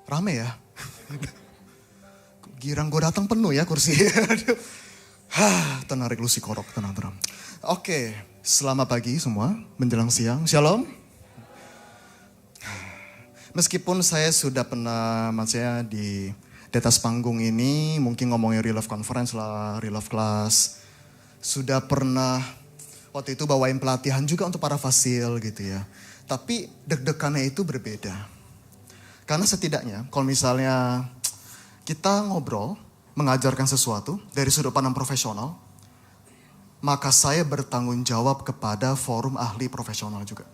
Rame ya. Girang gue datang penuh ya kursi. Tenang lu si korok, tenang. Oke, selamat pagi semua, menjelang siang. Shalom. Meskipun saya sudah pernah, maksudnya di atas panggung ini, mungkin ngomongin Real Love Conference lah, Real Love Class. Sudah pernah, waktu itu bawain pelatihan juga untuk para fasil gitu ya. Tapi deg-degannya itu berbeda. Karena setidaknya, kalau misalnya kita ngobrol, mengajarkan sesuatu dari sudut pandang profesional, maka saya bertanggung jawab kepada forum ahli profesional juga.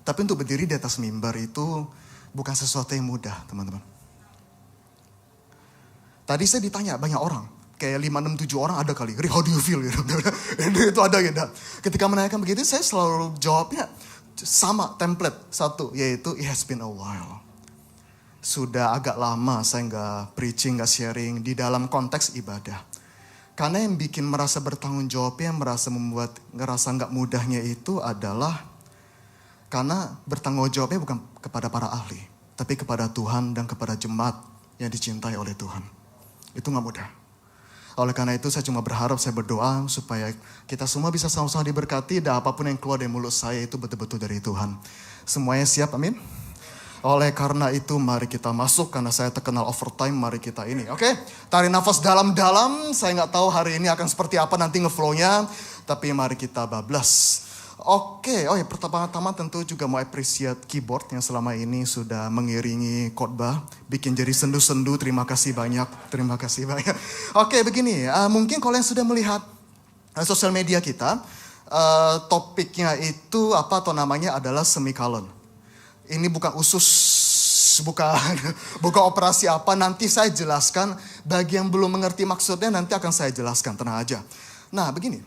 Tapi untuk berdiri di atas mimbar itu bukan sesuatu yang mudah, teman-teman. Tadi saya ditanya banyak orang, kayak 5, 6, 7 orang ada kali. Rick, how do you feel? Itu ada gitu. Ketika menanyakan begitu, saya selalu jawabnya sama template satu, yaitu it has been a while. Sudah agak lama saya nggak preaching, nggak sharing di dalam konteks ibadah. Karena yang bikin merasa bertanggung jawabnya, membuat ngerasa nggak mudahnya itu adalah karena bertanggung jawabnya bukan kepada para ahli, tapi kepada Tuhan dan kepada jemaat yang dicintai oleh Tuhan. Itu nggak mudah. Oleh karena itu saya cuma berharap, saya berdoa supaya kita semua bisa sama-sama diberkati dan apapun yang keluar dari mulut saya itu betul-betul dari Tuhan. Semuanya siap, amin? Oleh karena itu mari kita masuk, karena saya terkenal overtime, mari kita ini. Oke, tarik nafas dalam-dalam, saya nggak tahu hari ini akan seperti apa nanti ngeflow-nya, tapi mari kita bablas. Oke, pertama-tama tentu juga mau appreciate keyboard yang selama ini sudah mengiringi khotbah, bikin jadi sendu-sendu, terima kasih banyak. Oke, begini, mungkin kalau yang sudah melihat sosial media kita, topiknya itu adalah semikolon. Ini bukan usus, bukan operasi apa, nanti saya jelaskan. Bagi yang belum mengerti maksudnya nanti akan saya jelaskan, tenang aja. Nah begini,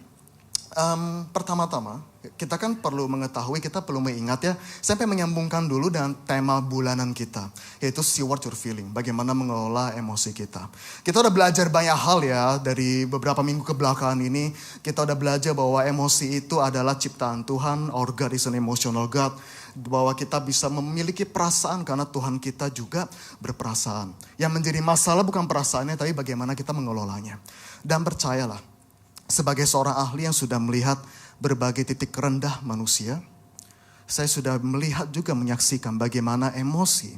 pertama-tama kita kan perlu mengetahui, kita perlu mengingat ya, sampai menyambungkan dulu dengan tema bulanan kita, yaitu steward your feeling, bagaimana mengelola emosi kita. Kita udah belajar banyak hal ya, dari beberapa minggu kebelakangan ini, kita udah belajar bahwa emosi itu adalah ciptaan Tuhan, our God is an emotional God, bahwa kita bisa memiliki perasaan karena Tuhan kita juga berperasaan. Yang menjadi masalah bukan perasaannya, tapi bagaimana kita mengelolanya. Dan percayalah, sebagai seorang ahli yang sudah melihat berbagai titik rendah manusia, saya sudah melihat juga menyaksikan bagaimana emosi,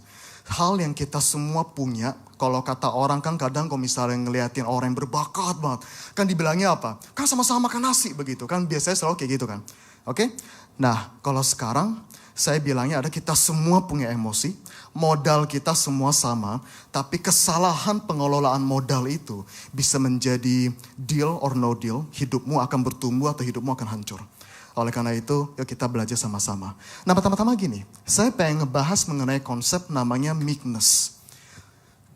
hal yang kita semua punya. Kalau kata orang kan kadang kalau misalnya ngeliatin orang yang berbakat banget, kan dibilangnya apa? Kan sama-sama makan nasi begitu kan, biasanya selalu kayak gitu kan. Oke? Nah, kalau sekarang saya bilangnya ada, kita semua punya emosi, modal kita semua sama, tapi kesalahan pengelolaan modal itu bisa menjadi deal or no deal, hidupmu akan bertumbuh atau hidupmu akan hancur. Oleh karena itu, yuk kita belajar sama-sama. Nah, pertama-tama gini, saya pengen ngebahas mengenai konsep namanya meekness.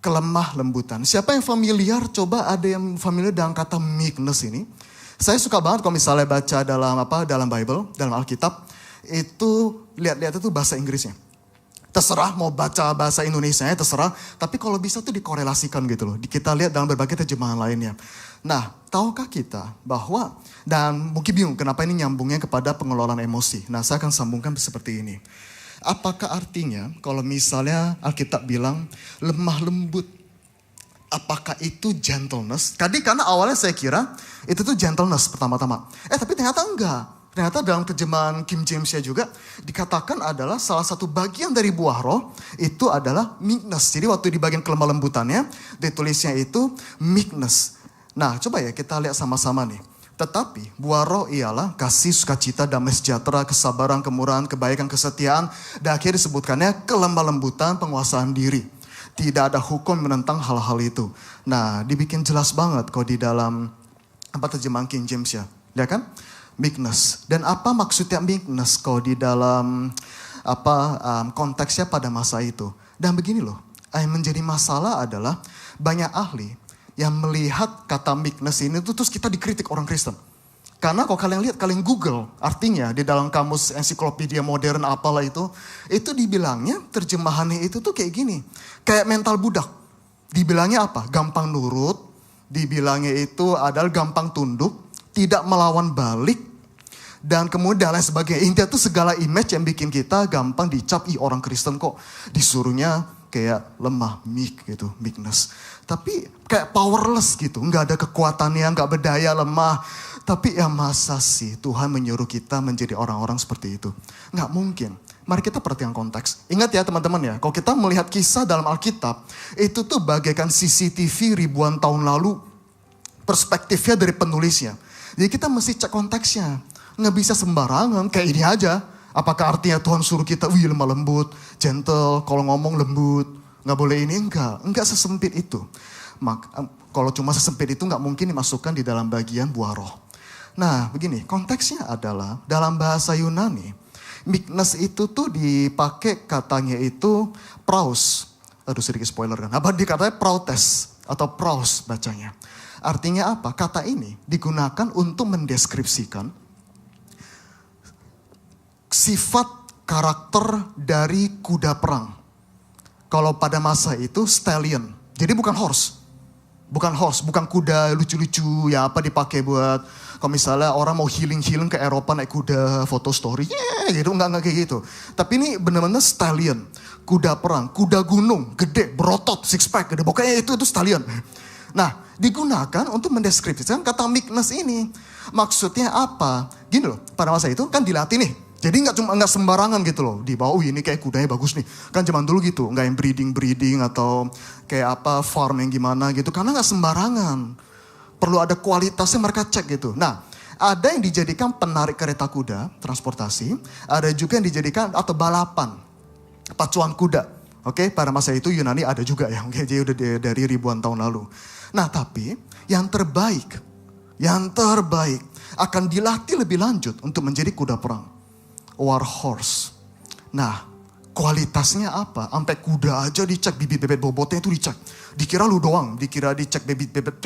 Kelemah lembutan. Siapa yang familiar? Coba ada yang familiar dengan kata meekness ini? Saya suka banget kalau misalnya baca dalam Bible, dalam Alkitab, itu lihat-lihat itu bahasa Inggrisnya. Terserah mau baca bahasa Indonesianya, terserah. Tapi kalau bisa tuh dikorelasikan gitu loh. Kita lihat dalam berbagai terjemahan lainnya. Nah, tahukah kita bahwa, dan mungkin bingung kenapa ini nyambungnya kepada pengelolaan emosi. Nah, saya akan sambungkan seperti ini. Apakah artinya kalau misalnya Alkitab bilang lemah lembut, apakah itu gentleness? Tadi karena awalnya saya kira itu tuh gentleness pertama-tama. Tapi ternyata enggak. Ternyata dalam terjemahan King James-nya juga dikatakan adalah salah satu bagian dari buah roh itu adalah meekness. Jadi waktu di bagian kelemah lembutannya ditulisnya itu meekness. Nah coba ya kita lihat sama-sama nih. Tetapi buah roh ialah kasih, sukacita, damai sejahtera, kesabaran, kemurahan, kebaikan, kesetiaan. Dan akhirnya disebutkannya kelemah lembutan, penguasaan diri. Tidak ada hukum menentang hal-hal itu. Nah dibikin jelas banget kok di dalam terjemahan King James ya. Ya kan? Meekness. Dan apa maksudnya meekness kalau di dalam konteksnya pada masa itu. Dan begini loh, yang menjadi masalah adalah banyak ahli yang melihat kata meekness ini tuh terus kita dikritik orang Kristen. Karena kalau kalian lihat, kalian Google artinya di dalam kamus ensiklopedia modern apalah itu dibilangnya terjemahannya itu tuh kayak gini. Kayak mental budak. Dibilangnya apa? Gampang nurut. Dibilangnya itu adalah gampang tunduk. Tidak melawan balik, dan kemudian lain sebagainya. Intinya itu segala image yang bikin kita gampang dicap, orang Kristen kok disuruhnya kayak lemah, meek gitu, meekness. Tapi kayak powerless gitu, nggak ada kekuatannya, nggak berdaya, lemah. Tapi ya masa sih Tuhan menyuruh kita menjadi orang-orang seperti itu? Nggak mungkin. Mari kita perhatikan konteks. Ingat ya teman-teman ya, kalau kita melihat kisah dalam Alkitab, itu tuh bagaikan CCTV ribuan tahun lalu, perspektifnya dari penulisnya. Jadi kita mesti cek konteksnya. Nggak bisa sembarangan, kayak ini aja. Apakah artinya Tuhan suruh kita, lemah lembut, gentle, kalau ngomong lembut, nggak boleh ini, enggak sesempit itu. Kalau cuma sesempit itu nggak mungkin dimasukkan di dalam bagian buah roh. Nah begini, konteksnya adalah dalam bahasa Yunani, meekness itu tuh dipakai katanya itu praus. Aduh sedikit spoiler kan, apa dikatanya prautes atau praus bacanya. Artinya apa? Kata ini digunakan untuk mendeskripsikan sifat karakter dari kuda perang. Kalau pada masa itu stallion. Jadi bukan horse. Bukan kuda lucu-lucu ya apa dipakai buat kalau misalnya orang mau healing ke Eropa naik kuda foto story. Gitu enggak kayak gitu. Tapi ini benar-benar stallion. Kuda perang, kuda gunung, gede, berotot, six pack, gede. Pokoknya itu stallion. Nah, digunakan untuk mendeskripsikan kata meekness ini. Maksudnya apa? Gini loh, pada masa itu kan dilatih nih. Jadi nggak sembarangan gitu loh. Di bawah ini kayak kudanya bagus nih. Kan zaman dulu gitu. Nggak yang breeding atau kayak apa farm yang gimana gitu. Karena nggak sembarangan. Perlu ada kualitasnya mereka cek gitu. Nah ada yang dijadikan penarik kereta kuda, transportasi. Ada juga yang dijadikan atau balapan. Pacuan kuda. Oke, pada masa itu Yunani ada juga ya. Oke, jadi udah dari ribuan tahun lalu. Nah tapi yang terbaik akan dilatih lebih lanjut untuk menjadi kuda perang. War horse. Nah, kualitasnya apa? Sampai kuda aja dicek, bibit bebet bobotnya itu dicek. Dikira lu doang, dikira dicek bibit bebet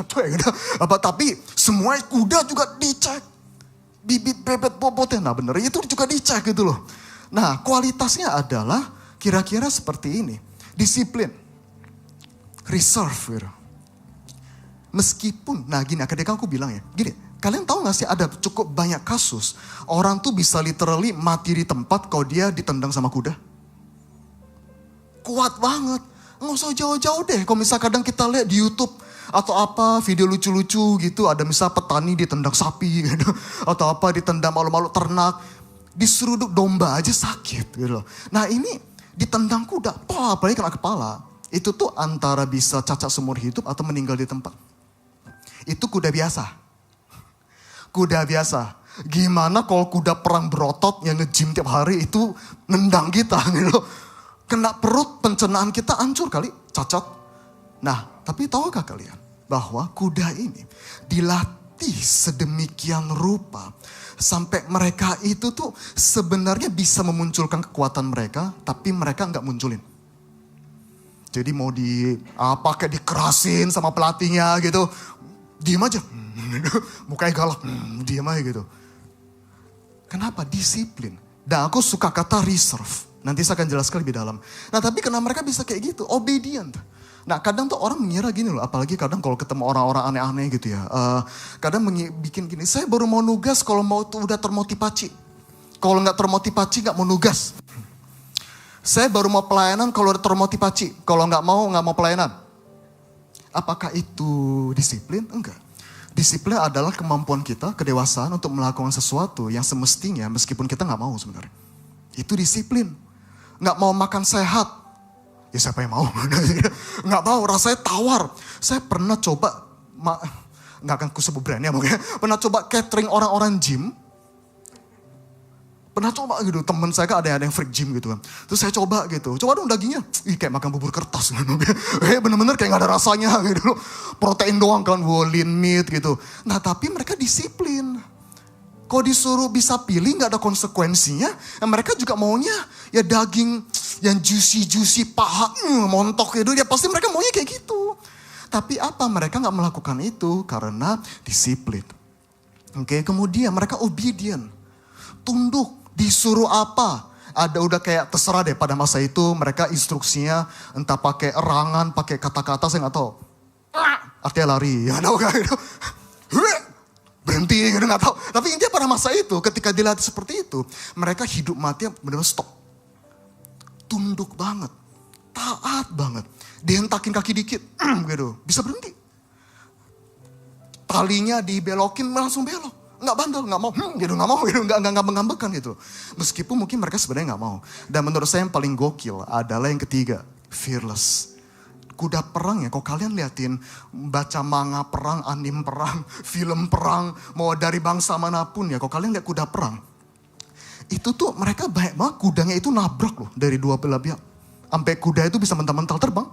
apa? Tapi semua kuda juga dicek. Bibit bebet bobotnya. Nah, bener itu juga dicek gitu loh. Nah, kualitasnya adalah kira-kira seperti ini. Disiplin. Reserve gitu. Meskipun, nah gini, ketika aku bilang ya, gini, kalian tahu gak sih ada cukup banyak kasus orang tuh bisa literally mati di tempat kalau dia ditendang sama kuda. Kuat banget, nggak usah jauh-jauh deh. Kalau misal kadang kita lihat di YouTube atau apa video lucu-lucu gitu, ada misal petani ditendang sapi gitu, atau apa ditendang malu-malu ternak, diseruduk domba aja sakit gitu. Nah ini ditendang kuda, apalagi kena kepala, itu tuh antara bisa cacat seumur hidup atau meninggal di tempat. Itu kuda biasa. Kuda biasa. Gimana kalau kuda perang berotot yang nge-gym tiap hari itu nendang kita gitu. Kena perut, pencernaan kita hancur kali, cacat. Nah, tapi tahukah kalian bahwa kuda ini dilatih sedemikian rupa sampai mereka itu tuh sebenarnya bisa memunculkan kekuatan mereka, tapi mereka nggak munculin. Jadi mau kayak dikerasin sama pelatihnya gitu, diem aja, mukanya galak, diem aja gitu. Kenapa? Disiplin. Dan aku suka kata reserve. Nanti saya akan jelaskan lebih dalam. Nah tapi kenapa mereka bisa kayak gitu? Obedient. Nah kadang tuh orang mengira gini loh. Apalagi kadang kalau ketemu orang-orang aneh-aneh gitu ya. Kadang bikin gini. Saya baru mau nugas kalau mau tuh udah termotivasi. Kalau gak termotivasi gak mau nugas. Saya baru mau pelayanan kalau udah termotivasi. Kalau gak mau pelayanan. Apakah itu disiplin? Enggak. Disiplin adalah kemampuan kita, kedewasaan untuk melakukan sesuatu yang semestinya meskipun kita gak mau sebenarnya. Itu disiplin. Gak mau makan sehat. Ya siapa yang mau? Gak mau, rasanya tawar. Saya pernah coba, gak akan kusebut brandnya mungkin. Pernah coba catering orang-orang gym. Pernah coba gitu, temen saya kan ada yang freak gym gitu kan. Terus saya coba gitu, coba dong dagingnya. Kayak makan bubur kertas. Bener-bener kayak gak ada rasanya gitu. Protein doang kan, lean meat gitu. Nah tapi mereka disiplin. Kalau disuruh bisa pilih gak ada konsekuensinya. Mereka juga maunya ya daging yang juicy paha, montok gitu. Ya pasti mereka maunya kayak gitu. Tapi apa mereka gak melakukan itu? Karena disiplin. Oke, kemudian mereka obedient. Tunduk. Disuruh apa? Ada udah kayak terserah deh pada masa itu mereka instruksinya entah pakai erangan, pakai kata-kata saya nggak tahu. Artinya lari, ya tahu kan? Berhenti, gitu nggak tahu. Tapi intinya pada masa itu ketika dilatih seperti itu, mereka hidup mati benar-benar stop. Tunduk banget. taat banget. Dihentakin kaki dikit, gitu, bisa berhenti. Talinya dibelokin langsung belok. Nggak bandel, nggak mau, nggak mengambekan gitu. Meskipun mungkin mereka sebenarnya nggak mau. Dan menurut saya yang paling gokil adalah yang ketiga, fearless. Kuda perang ya, kalau kalian liatin baca manga perang, anime perang, film perang, mau dari bangsa manapun ya, kalau kalian lihat kuda perang, itu tuh mereka banyak banget kudanya itu nabrak loh dari dua belah pihak. Sampai kuda itu bisa mental-mental terbang.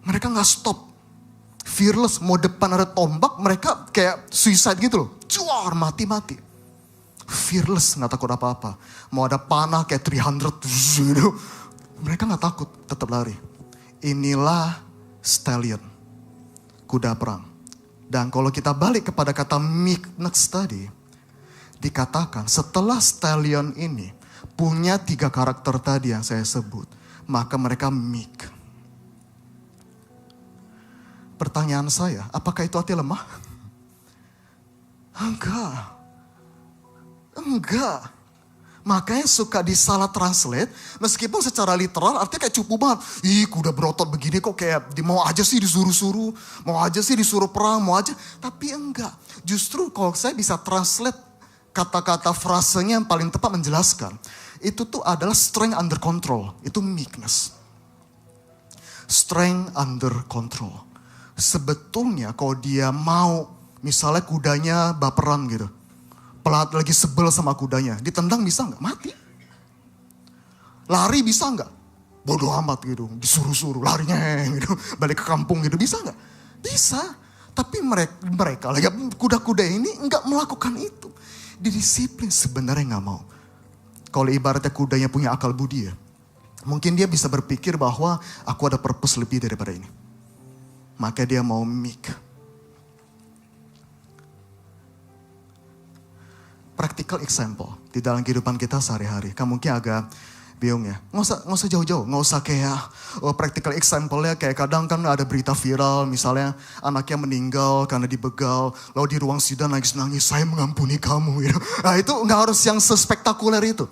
Mereka nggak stop. Fearless, mau depan ada tombak, mereka kayak suicide gitu loh. Cuar, mati-mati. Fearless, gak takut apa-apa. Mau ada panah kayak 300 gitu. Mereka gak takut, tetap lari. Inilah stallion, kuda perang. Dan kalau kita balik kepada kata meekness tadi, dikatakan setelah stallion ini punya 3 karakter tadi yang saya sebut, maka mereka meek. Pertanyaan saya, apakah itu hati lemah? Enggak. Makanya suka disalah translate, meskipun secara literal artinya kayak cupu banget. Ih, kuda berotot begini kok kayak mau aja sih disuruh-suruh, mau aja sih disuruh perang, mau aja. Tapi enggak, justru kalau saya bisa translate kata-kata frasenya yang paling tepat menjelaskan. Itu tuh adalah strength under control, itu meekness. Strength under control. Sebetulnya kalau dia mau, misalnya kudanya baperan gitu. Pelat lagi sebel sama kudanya. Ditendang bisa nggak? Mati. Lari bisa nggak? Bodoh amat gitu. Disuruh-suruh larinya gitu. Balik ke kampung gitu. Bisa nggak? Bisa. Tapi mereka lagi kuda-kuda ini nggak melakukan itu. Didisiplin sebenarnya nggak mau. Kalau ibaratnya kudanya punya akal budi ya. Mungkin dia bisa berpikir bahwa aku ada purpose lebih daripada ini. Maka dia mau meek. Practical example di dalam kehidupan kita sehari-hari. Kamu mungkin agak bingung ya. Nggak usah jauh-jauh. Nggak usah kayak practical example-nya kayak kadang kan ada berita viral. Misalnya anaknya meninggal karena dibegal. Lalu di ruang sidang nangis-nangis. Saya mengampuni kamu. Gitu. Nah itu nggak harus yang sespektakuler itu.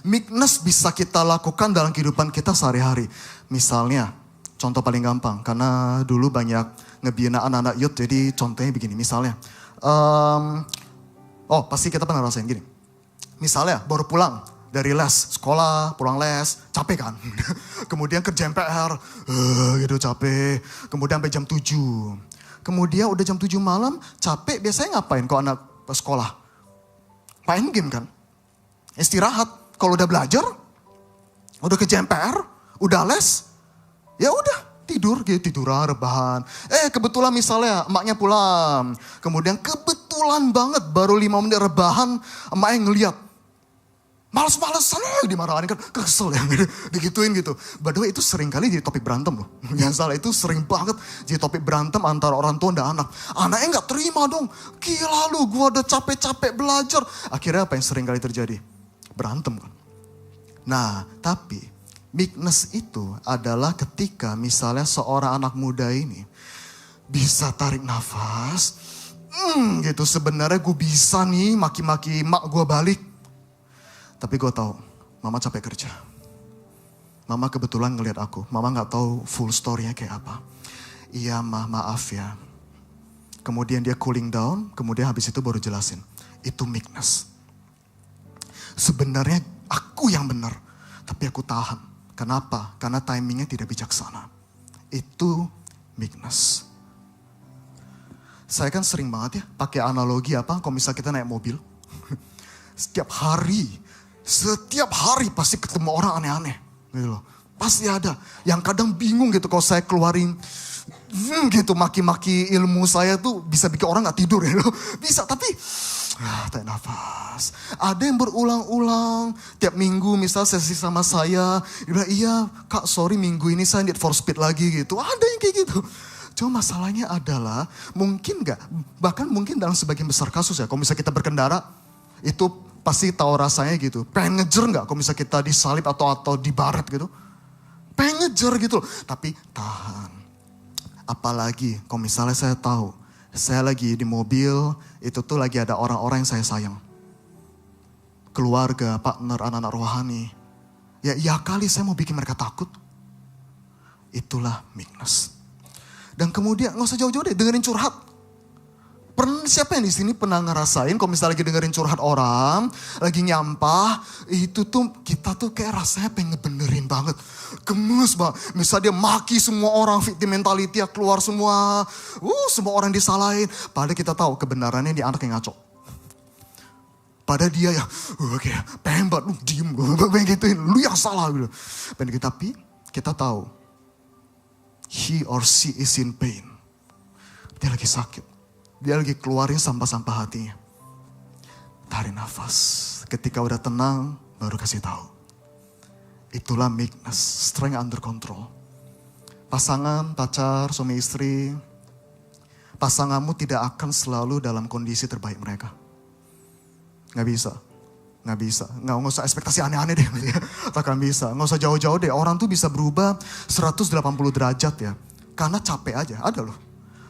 Meekness bisa kita lakukan dalam kehidupan kita sehari-hari. Misalnya, contoh paling gampang, karena dulu banyak ngebina anak-anak youth, jadi contohnya begini, misalnya. Pasti kita pernah rasain gini. Misalnya, baru pulang dari les, sekolah, pulang les, capek kan. Kemudian kerjain PR, gitu capek. Kemudian sampai jam 7. Kemudian udah jam 7 malam, capek, biasanya ngapain kalau anak sekolah? Main game kan? Istirahat. Kalau udah belajar, udah kerjain PR, udah les, ya udah tidur gitu, tiduran, rebahan. Kebetulan misalnya emaknya pulang. Kemudian kebetulan banget baru 5 menit rebahan, emaknya ngeliat. Males-malesan dimarahin kan, kesel ya, digituin gitu. By the way itu sering kali jadi topik berantem loh. Yang salah itu sering banget jadi topik berantem antara orang tua dan anak. Anaknya gak terima dong, gila lu gua udah capek-capek belajar. Akhirnya apa yang sering kali terjadi? Berantem kan. Nah tapi meekness itu adalah ketika misalnya seorang anak muda ini bisa tarik nafas. Gitu sebenarnya gue bisa nih maki-maki mak gue balik. Tapi gue tahu mama capek kerja. Mama kebetulan ngeliat aku. Mama gak tahu full story-nya kayak apa. Iya ma, maaf ya. Kemudian dia cooling down. Kemudian habis itu baru jelasin. Itu meekness. Sebenarnya aku yang benar. Tapi aku tahan. Kenapa? Karena timingnya tidak bijaksana. Itu meekness. Saya kan sering banget ya pakai analogi apa. Kalau misalnya kita naik mobil. Setiap hari pasti ketemu orang aneh-aneh. Gitu loh. Pasti ada. Yang kadang bingung gitu kalau saya keluarin gitu maki-maki ilmu saya tuh bisa bikin orang gak tidur ya. Bisa tapi tarik nafas. Ada yang berulang-ulang. Tiap minggu misal sesi sama saya. Dia bilang iya kak sorry minggu ini saya need for speed lagi gitu. Ada yang kayak gitu. Cuma masalahnya adalah mungkin gak. Bahkan mungkin dalam sebagian besar kasus ya. Kalau misalnya kita berkendara. Itu pasti tahu rasanya gitu. Pengen ngejer gak kalau misalnya kita disalip atau dibaret gitu. Pengen ngejer gitu loh. Tapi tahan. Apalagi kalau misalnya saya tahu. Saya lagi di mobil, itu tuh lagi ada orang-orang yang saya sayang. Keluarga, partner, anak-anak rohani. Ya kali saya mau bikin mereka takut. Itulah meekness. Dan kemudian gak usah jauh-jauh deh, dengerin curhat. Siapa yang di sini pernah ngerasain kalau misalnya lagi dengerin curhat orang, lagi nyampah, itu tuh kita tuh kayak rasanya pengen ngebenerin banget. Gemes banget. Misalnya dia maki semua orang, victim mentality ya keluar semua. Semua orang disalahin. Padahal kita tahu kebenarannya di anak yang ngaco. Padahal dia ya, kayak pengen banget, lu diem, pengen gituin, lu yang salah gitu. Tapi kita tahu, he or she is in pain. Dia lagi sakit. Dia lagi keluarin sampah-sampah hatinya. Tarik nafas. Ketika udah tenang, baru kasih tahu. Itulah meekness, strength under control. Pasangan, pacar, suami istri, pasanganmu tidak akan selalu dalam kondisi terbaik mereka. Gak bisa. Nggak usah ekspektasi aneh-aneh deh. Takkan bisa. Nggak usah jauh-jauh deh. Orang tuh bisa berubah 180 derajat ya. Karena capek aja. Ada loh.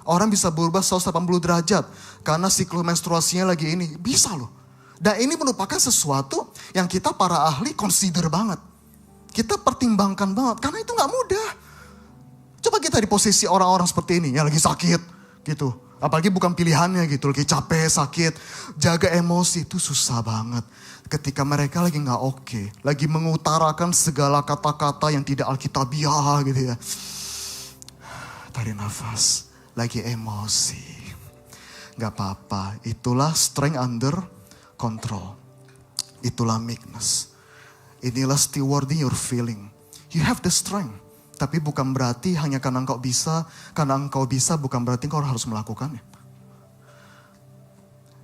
Orang bisa berubah 180 derajat. Karena siklus menstruasinya lagi ini. Bisa loh. Dan ini merupakan sesuatu yang kita para ahli consider banget. Kita pertimbangkan banget. Karena itu gak mudah. Coba kita di posisi orang-orang seperti ini. Yang lagi sakit gitu. Apalagi bukan pilihannya gitu. Lagi capek, sakit. Jaga emosi itu susah banget. Ketika mereka lagi gak oke. Lagi mengutarakan segala kata-kata yang tidak alkitabiah gitu ya. Tarik nafas. Lagi emosi. Gak apa-apa. Itulah strength under control. Itulah meekness. Inilah stewarding your feeling. You have the strength. Tapi bukan berarti hanya karena engkau bisa. Karena engkau bisa bukan berarti engkau harus melakukannya.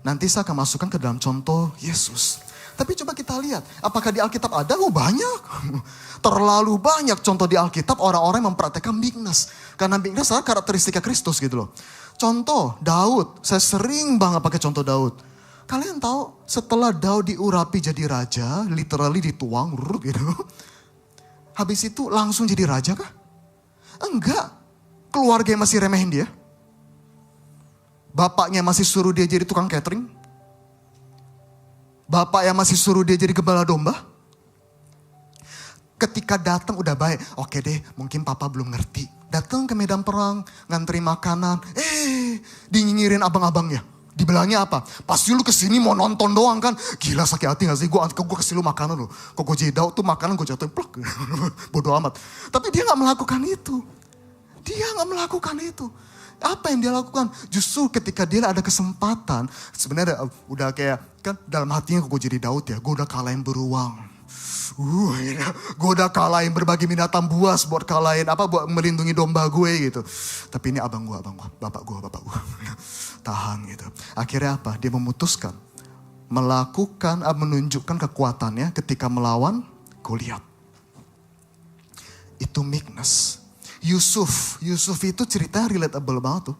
Nanti saya akan masukkan ke dalam contoh Yesus. Tapi coba kita lihat. Apakah di Alkitab ada? Banyak. Terlalu banyak contoh di Alkitab orang-orang yang mempraktekkan meekness. Karena meekness adalah karakteristika Kristus gitu loh. Contoh Daud. Saya sering banget pakai contoh Daud. Kalian tahu setelah Daud diurapi jadi raja. Literally dituang gitu. Habis itu langsung jadi raja kah? Enggak. Keluarga yang masih remehin dia. Bapaknya masih suruh dia jadi tukang catering. Bapak yang masih suruh dia jadi gembala domba. Ketika datang udah baik. Oke deh, mungkin papa belum ngerti. Datang ke medan perang, ngantri makanan. Dingingirin abang-abangnya. Dibilangnya apa? Pasti lu kesini mau nonton doang kan. Gila sakit hati gak sih? Gue kasih lu makanan lu. Kok gue jadi Daud tuh makanan gue jatuhin plak. Bodoh amat. Tapi dia gak melakukan itu. Apa yang dia lakukan? Justru ketika dia ada kesempatan. Sebenarnya udah kayak, kan dalam hatinya gue jadi Daud ya. Gue udah kalahin beruang. Gue udah kalahin berbagai binatang buas buat buat melindungi domba gue gitu. Tapi ini abang gue, bapak gue. Tahan gitu. Akhirnya apa? Dia memutuskan. Menunjukkan kekuatannya ketika melawan Goliat. Itu meekness. Yusuf itu ceritanya relatable banget tuh.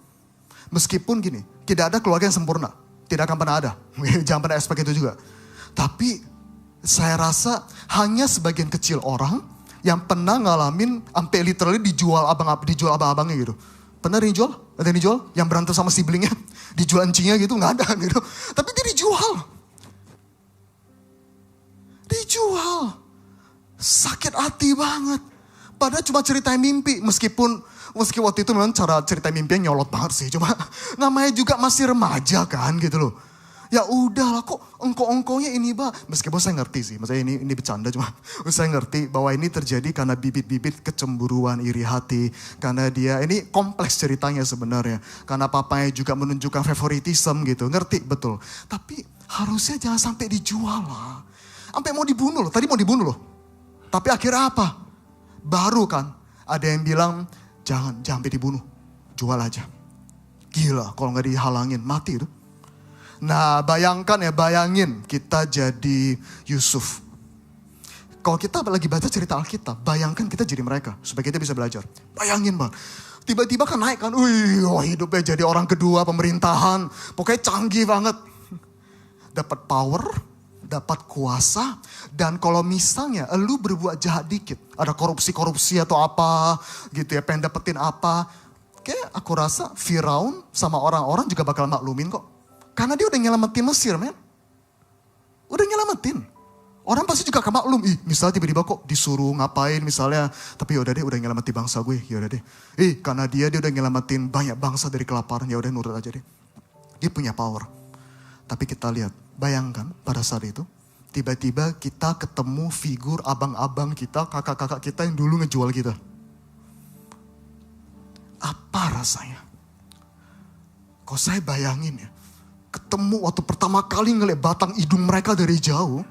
Meskipun gini, tidak ada keluarga yang sempurna. Tidak akan pernah ada. Jangan pernah expect itu juga. Tapi saya rasa hanya sebagian kecil orang yang pernah ngalamin sampai literally dijual abang-abangnya gitu. Pernah dijual? Ada yang dijual? Yang berantem sama siblingnya? Dijual encingnya gitu? Nggak ada gitu. Tapi dia dijual. Sakit hati banget. Padahal cuma cerita mimpi. Meski waktu itu memang cara cerita mimpinya nyolot banget sih. Cuma namanya juga masih remaja kan gitu loh. Ya udahlah kok engkau-engkaunya ini meskipun saya ngerti sih. Maksudnya ini bercanda cuma saya ngerti bahwa ini terjadi karena bibit-bibit kecemburuan, iri hati. Karena dia ini kompleks ceritanya sebenarnya. Karena papanya juga menunjukkan favoritism gitu. Ngerti betul. Tapi harusnya jangan sampai dijual lah. Sampai mau dibunuh loh. Tadi mau dibunuh loh. Tapi akhirnya apa? Baru kan ada yang bilang jangan sampai dibunuh, jual aja. Gila kalau nggak dihalangin mati itu. Nah bayangin kita jadi Yusuf. Kalau kita lagi baca cerita Alkitab, bayangkan kita jadi mereka supaya kita bisa belajar. Bayangin bang, tiba-tiba kan naik kan, hidupnya jadi orang kedua pemerintahan, pokoknya canggih banget, dapat power. Dapat kuasa. Dan kalau misalnya lu berbuat jahat dikit. Ada korupsi atau apa gitu ya. Pengen dapetin apa. Kayak aku rasa Firaun sama orang-orang juga bakal maklumin kok. Karena dia udah nyelamatin Mesir men. Udah nyelamatin. Orang pasti juga akan maklum. Misalnya tiba-tiba kok disuruh ngapain misalnya. Tapi yaudah deh, udah nyelamatin bangsa gue. Yaudah deh. Karena dia udah nyelamatin banyak bangsa dari kelaparan. Yaudah nurut aja deh. Dia punya power. Tapi kita lihat, bayangkan pada saat itu. Tiba-tiba kita ketemu figur abang-abang kita, kakak-kakak kita yang dulu ngejual kita. Apa rasanya? Kok saya bayangin ya, ketemu waktu pertama kali ngeliat batang hidung mereka dari jauh,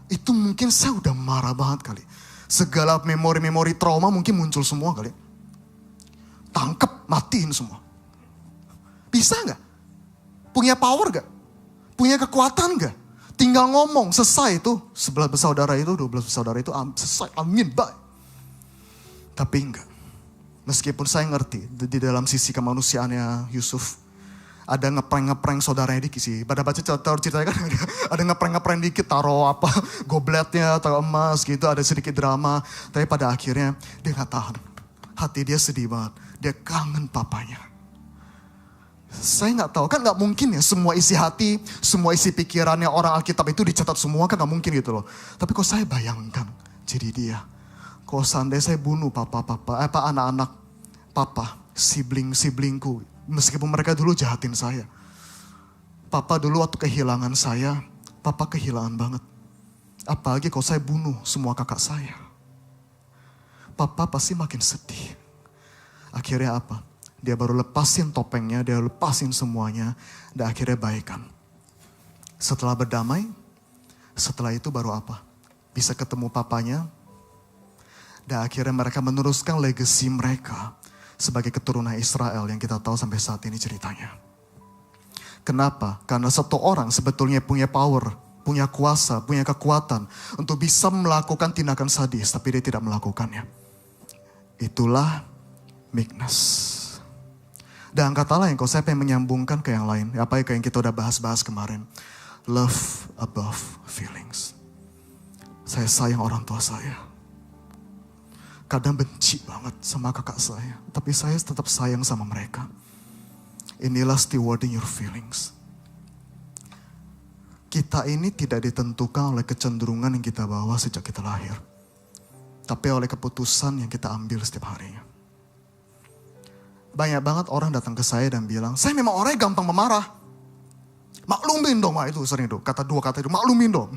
itu mungkin saya udah marah banget kali. Segala memori-memori trauma mungkin muncul semua kali. Tangkep, matiin semua. Bisa gak? Punya power gak? Punya kekuatan gak? Tinggal ngomong, selesai itu. 11 bersaudara itu, 12 bersaudara itu, selesai, amin, bye. Tapi enggak. Meskipun saya ngerti, di dalam sisi kemanusiaannya Yusuf, ada ngeprank saudaranya dikit sih. Pada baca ceritanya kan ada ngeprank dikit, taruh apa, gobletnya, taruh emas gitu, ada sedikit drama. Tapi pada akhirnya dia gak tahan. Hati dia sedih banget, dia kangen papanya. Saya gak tahu, kan gak mungkin ya semua isi hati, semua isi pikirannya orang Alkitab itu dicatat semua, kan gak mungkin gitu loh. Tapi kok saya bayangkan jadi dia. Kok seandainya saya bunuh anak-anak papa, siblingku. Meskipun mereka dulu jahatin saya. Papa dulu waktu kehilangan saya, papa kehilangan banget. Apalagi kalau saya bunuh semua kakak saya. Papa pasti makin sedih. Akhirnya apa? Dia baru lepasin topengnya, dia lepasin semuanya. Dan akhirnya baikan. Setelah berdamai, setelah itu baru apa? Bisa ketemu papanya. Dan akhirnya mereka meneruskan legasi mereka sebagai keturunan Israel yang kita tahu sampai saat ini ceritanya. Kenapa? Karena satu orang sebetulnya punya power, punya kuasa, punya kekuatan untuk bisa melakukan tindakan sadis, tapi dia tidak melakukannya. Itulah meekness. Dan kata lain, kalau saya pengen menyambungkan ke yang lain, apa yang kita udah bahas-bahas kemarin. Love above feelings. Saya sayang orang tua saya. Kadang benci banget sama kakak saya. Tapi saya tetap sayang sama mereka. Inilah stewarding your feelings. Kita ini tidak ditentukan oleh kecenderungan yang kita bawa sejak kita lahir. Tapi oleh keputusan yang kita ambil setiap harinya. Banyak banget orang datang ke saya dan bilang, saya memang orangnya gampang memarah. Maklumin dong, itu sering tuh. Dua kata itu, maklumin dong.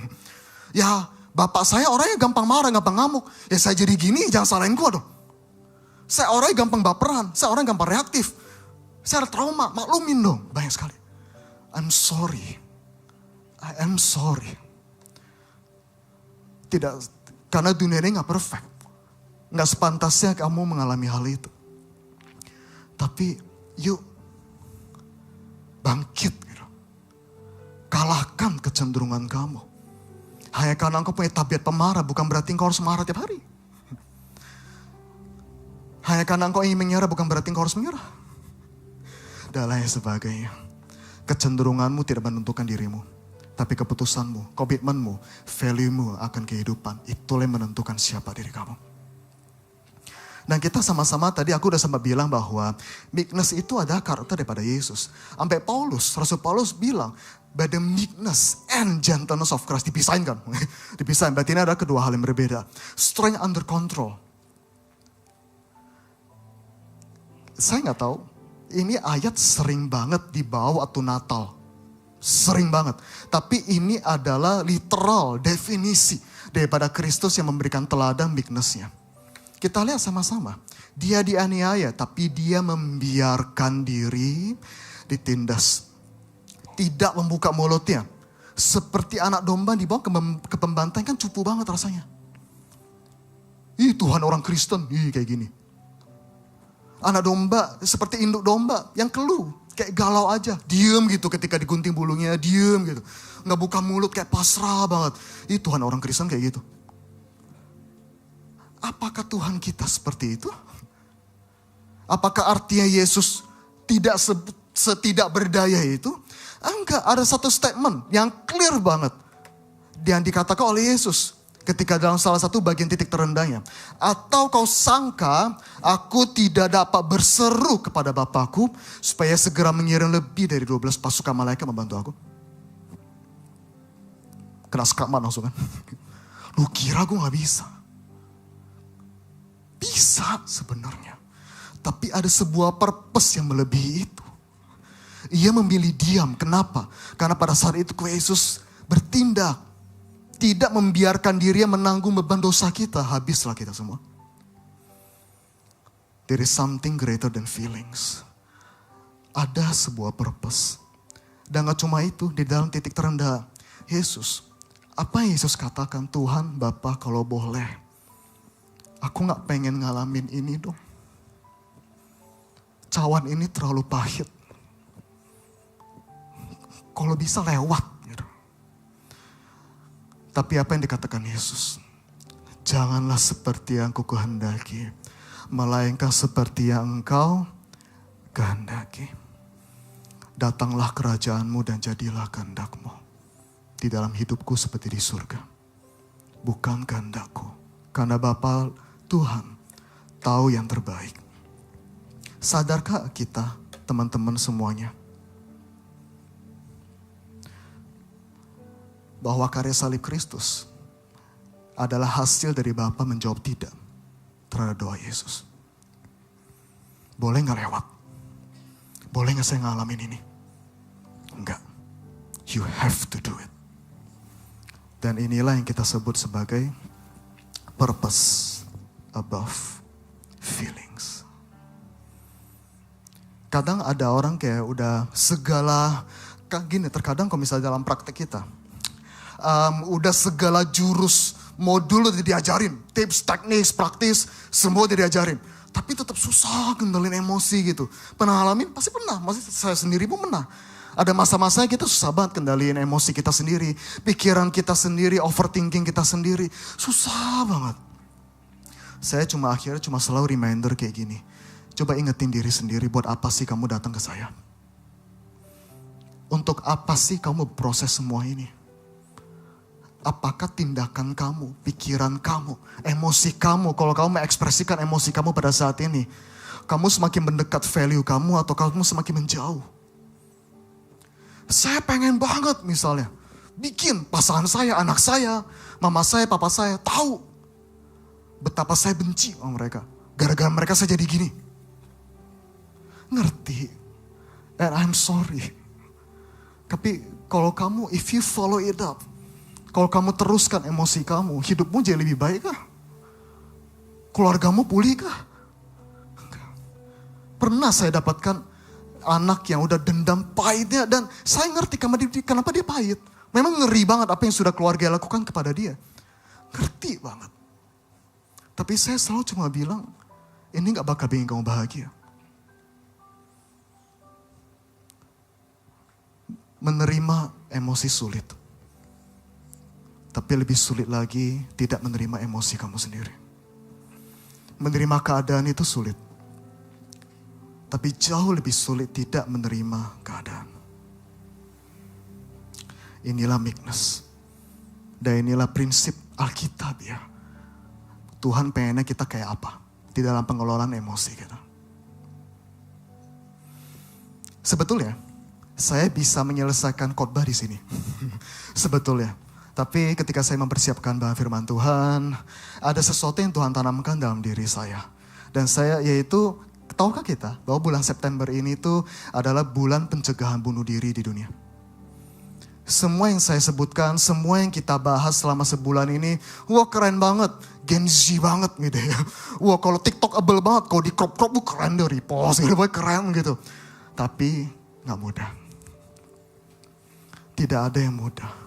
Ya, bapak saya orangnya gampang marah, gampang ngamuk. Ya saya jadi gini, jangan salahin gua dong. Saya orangnya gampang baperan, saya orangnya gampang reaktif. Saya ada trauma, maklumin dong. Banyak sekali. I'm sorry. I am sorry. Tidak, karena dunia ini gak perfect. Gak sepantasnya kamu mengalami hal itu. Tapi yuk bangkit gitu. Kalahkan kecenderungan kamu. Hanya karena engkau punya tabiat pemarah bukan berarti engkau harus marah tiap hari. Hanya karena engkau ingin menyerah bukan berarti engkau harus menyerah. Dan lain sebagainya. Kecenderunganmu tidak menentukan dirimu. Tapi keputusanmu, komitmenmu, value-mu akan kehidupan. Itulah yang menentukan siapa diri kamu. Dan kita sama-sama tadi aku udah sempat bilang bahwa meekness itu adalah karakter daripada Yesus. Sampai Rasul Paulus bilang, by the meekness and gentleness of Christ. Dipisahin kan? Dipisahin, berarti ini ada kedua hal yang berbeda. Strength under control. Saya gak tahu, ini ayat sering banget dibawa waktu Natal. Sering banget. Tapi ini adalah literal definisi daripada Kristus yang memberikan teladan meekness-nya. Kita lihat sama-sama. Dia dianiaya, tapi dia membiarkan diri ditindas. Tidak membuka mulutnya. Seperti anak domba dibawa ke pembantaian, kan cupu banget rasanya. Tuhan orang Kristen, kayak gini. Anak domba seperti induk domba yang keluh. Kayak galau aja, diem gitu ketika digunting bulunya, diem gitu. Nggak buka mulut, kayak pasrah banget. Tuhan orang Kristen kayak gitu. Apakah Tuhan kita seperti itu? Apakah artinya Yesus tidak setidak berdaya itu? Enggak, ada satu statement yang clear banget. Yang dikatakan oleh Yesus ketika dalam salah satu bagian titik terendahnya. Atau kau sangka aku tidak dapat berseru kepada Bapakku supaya segera mengirim lebih dari 12 pasukan malaikat membantu aku? kena sekamat langsung kan. Lu kira gue gak bisa? Bisa sebenarnya. Tapi ada sebuah purpose yang melebihi itu. Ia memilih diam. Kenapa? Karena pada saat itu Yesus bertindak. Tidak membiarkan dirinya menanggung beban dosa kita. Habislah kita semua. There is something greater than feelings. Ada sebuah purpose. Dan gak cuma itu, di dalam titik terendah Yesus. Apa yang Yesus katakan? Tuhan Bapa kalau boleh, aku gak pengen ngalamin ini dong. Cawan ini terlalu pahit. Kalau bisa lewat. Gitu. Tapi apa yang dikatakan Yesus? Janganlah seperti yang ku kehendaki, melainkan seperti yang engkau kehendaki. Datanglah kerajaanmu dan jadilah kehendakmu. Di dalam hidupku seperti di surga. Bukan kehendakku. Karena Bapa Tuhan tahu yang terbaik. Sadarkah kita, teman-teman semuanya, bahwa karya salib Kristus adalah hasil dari Bapa menjawab tidak terhadap doa Yesus? Boleh gak lewat? Boleh gak saya ngalamin ini? Enggak. You have to do it. Dan inilah yang kita sebut sebagai purpose above feelings. Kadang ada orang kayak udah segala, gini terkadang kalau misalnya dalam praktek kita, udah segala jurus, modul udah diajarin, tips, teknis, praktis, semua udah diajarin. Tapi tetap susah kendalin emosi gitu. Pernah ngalamin? Pasti pernah, masih saya sendiri pun pernah. Ada masa-masanya kita susah banget kendaliin emosi kita sendiri, pikiran kita sendiri, overthinking kita sendiri. Susah banget. Saya akhirnya selalu reminder kayak gini. Coba ingetin diri sendiri, buat apa sih kamu datang ke saya? Untuk apa sih kamu proses semua ini? Apakah tindakan kamu, pikiran kamu, emosi kamu, kalau kamu mengekspresikan emosi kamu pada saat ini, kamu semakin mendekat value kamu atau kamu semakin menjauh? Saya pengen banget misalnya, bikin pasangan saya, anak saya, mama saya, papa saya tahu betapa saya benci sama mereka. Gara-gara mereka saya jadi gini. Ngerti. And I'm sorry. Tapi kalau kamu, if you follow it up, kalau kamu teruskan emosi kamu, hidupmu jadi lebih baik kah? Keluargamu pulih kah? Enggak. Pernah saya dapatkan anak yang udah dendam pahitnya, dan saya ngerti kenapa dia pahit. Memang ngeri banget apa yang sudah keluarga lakukan kepada dia. Ngerti banget. Tapi saya selalu cuma bilang, ini gak bakal bikin kamu bahagia. Menerima emosi sulit. Tapi lebih sulit lagi tidak menerima emosi kamu sendiri. Menerima keadaan itu sulit. Tapi jauh lebih sulit tidak menerima keadaan. Inilah meekness. Dan inilah prinsip Alkitab ya. Tuhan pengennya kita kayak apa di dalam pengelolaan emosi kita. Sebetulnya saya bisa menyelesaikan khotbah di sini. Sebetulnya. Tapi ketika saya mempersiapkan bahan firman Tuhan, ada sesuatu yang Tuhan tanamkan dalam diri saya. Dan saya yaitu, tahukah kita bahwa bulan September ini tuh adalah bulan pencegahan bunuh diri di dunia. Semua yang saya sebutkan, semua yang kita bahas selama sebulan ini, wah keren banget, Gen Z banget gitu ya. Wah kalau TikTok-able banget, kalau di crop-crop keren deh, repost gitu, keren gitu. Tapi gak mudah. Tidak ada yang mudah.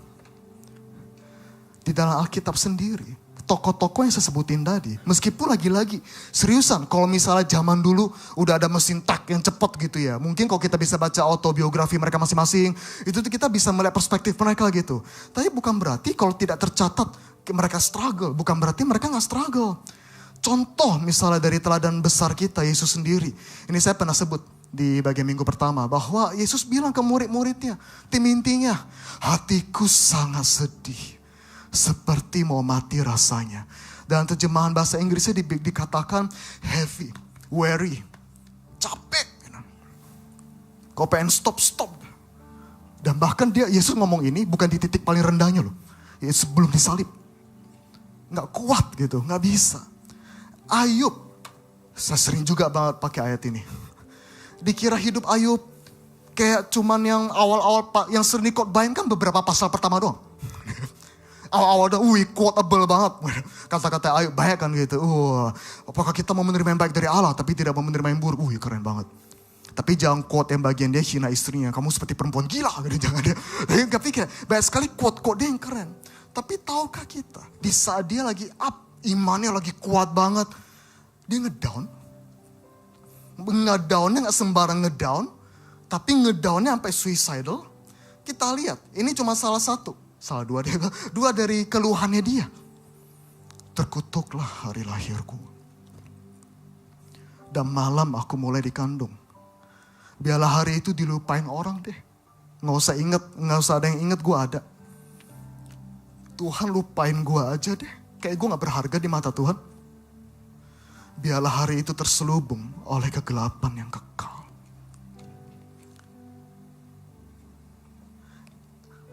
Di dalam Alkitab sendiri, tokoh-tokoh yang saya sebutin tadi, meskipun lagi-lagi, seriusan, kalau misalnya zaman dulu udah ada mesin tag yang cepat gitu ya, mungkin kalau kita bisa baca autobiografi mereka masing-masing, itu kita bisa melihat perspektif mereka gitu. Tapi bukan berarti kalau tidak tercatat mereka struggle, bukan berarti mereka gak struggle. Contoh misalnya dari teladan besar kita, Yesus sendiri. Ini saya pernah sebut di bagian minggu pertama, bahwa Yesus bilang ke murid-muridnya, tim intinya, hatiku sangat sedih. Seperti mau mati rasanya. Dan terjemahan bahasa Inggrisnya dikatakan heavy, weary, capek. Kau pengen stop. Dan bahkan Yesus ngomong ini bukan di titik paling rendahnya loh. Yesus belum disalib. Nggak kuat gitu, nggak bisa. Ayub, saya sering juga banget pakai ayat ini. Dikira hidup Ayub kayak cuman yang awal-awal yang sering dikhotbahin kan beberapa pasal pertama doang. Awal-awal udah, quotable banget. Kata-kata Ayub banyak kan gitu. Apakah kita mau menerima yang baik dari Allah tapi tidak mau menerima yang buruk? Keren banget. Tapi jangan quote yang bagian dia hina istrinya. Kamu seperti perempuan gila. Jangan dia. Tapi kayak banyak sekali quote-quote dia yang keren. Tapi tahukah kita, di saat dia lagi up, imannya lagi kuat banget, dia ngedown. Ngedownnya gak sembarang ngedown, tapi ngedownnya sampai suicidal. Kita lihat, ini cuma salah satu. Salah dua dari keluhannya dia. Terkutuklah hari lahirku. Dan malam aku mulai dikandung. Biarlah hari itu dilupain orang deh. Gak usah ada yang inget gue ada. Tuhan lupain gue aja deh. Kayak gue gak berharga di mata Tuhan. Biarlah hari itu terselubung oleh kegelapan yang kekal.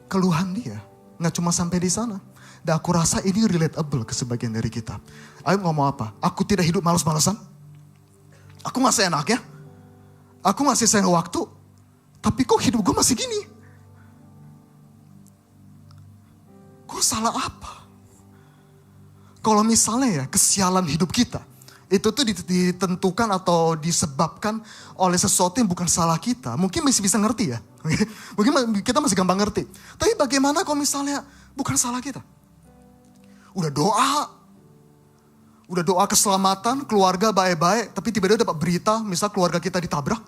Keluhan dia gak cuma sampai di sana. Dan aku rasa ini relatable ke sebagian dari kita. Ayub ngomong apa? Aku tidak hidup malas-malasan. Aku masih enak ya. Aku masih sayang waktu. Tapi kok hidup gue masih gini? Gue salah apa? Kalau misalnya ya kesialan hidup kita, itu tuh ditentukan atau disebabkan oleh sesuatu yang bukan salah kita. Mungkin masih bisa ngerti ya. Mungkin kita masih gampang ngerti. Tapi bagaimana kalau misalnya bukan salah kita? Udah doa keselamatan, keluarga baik-baik, tapi tiba-tiba dapat berita, misal keluarga kita ditabrak.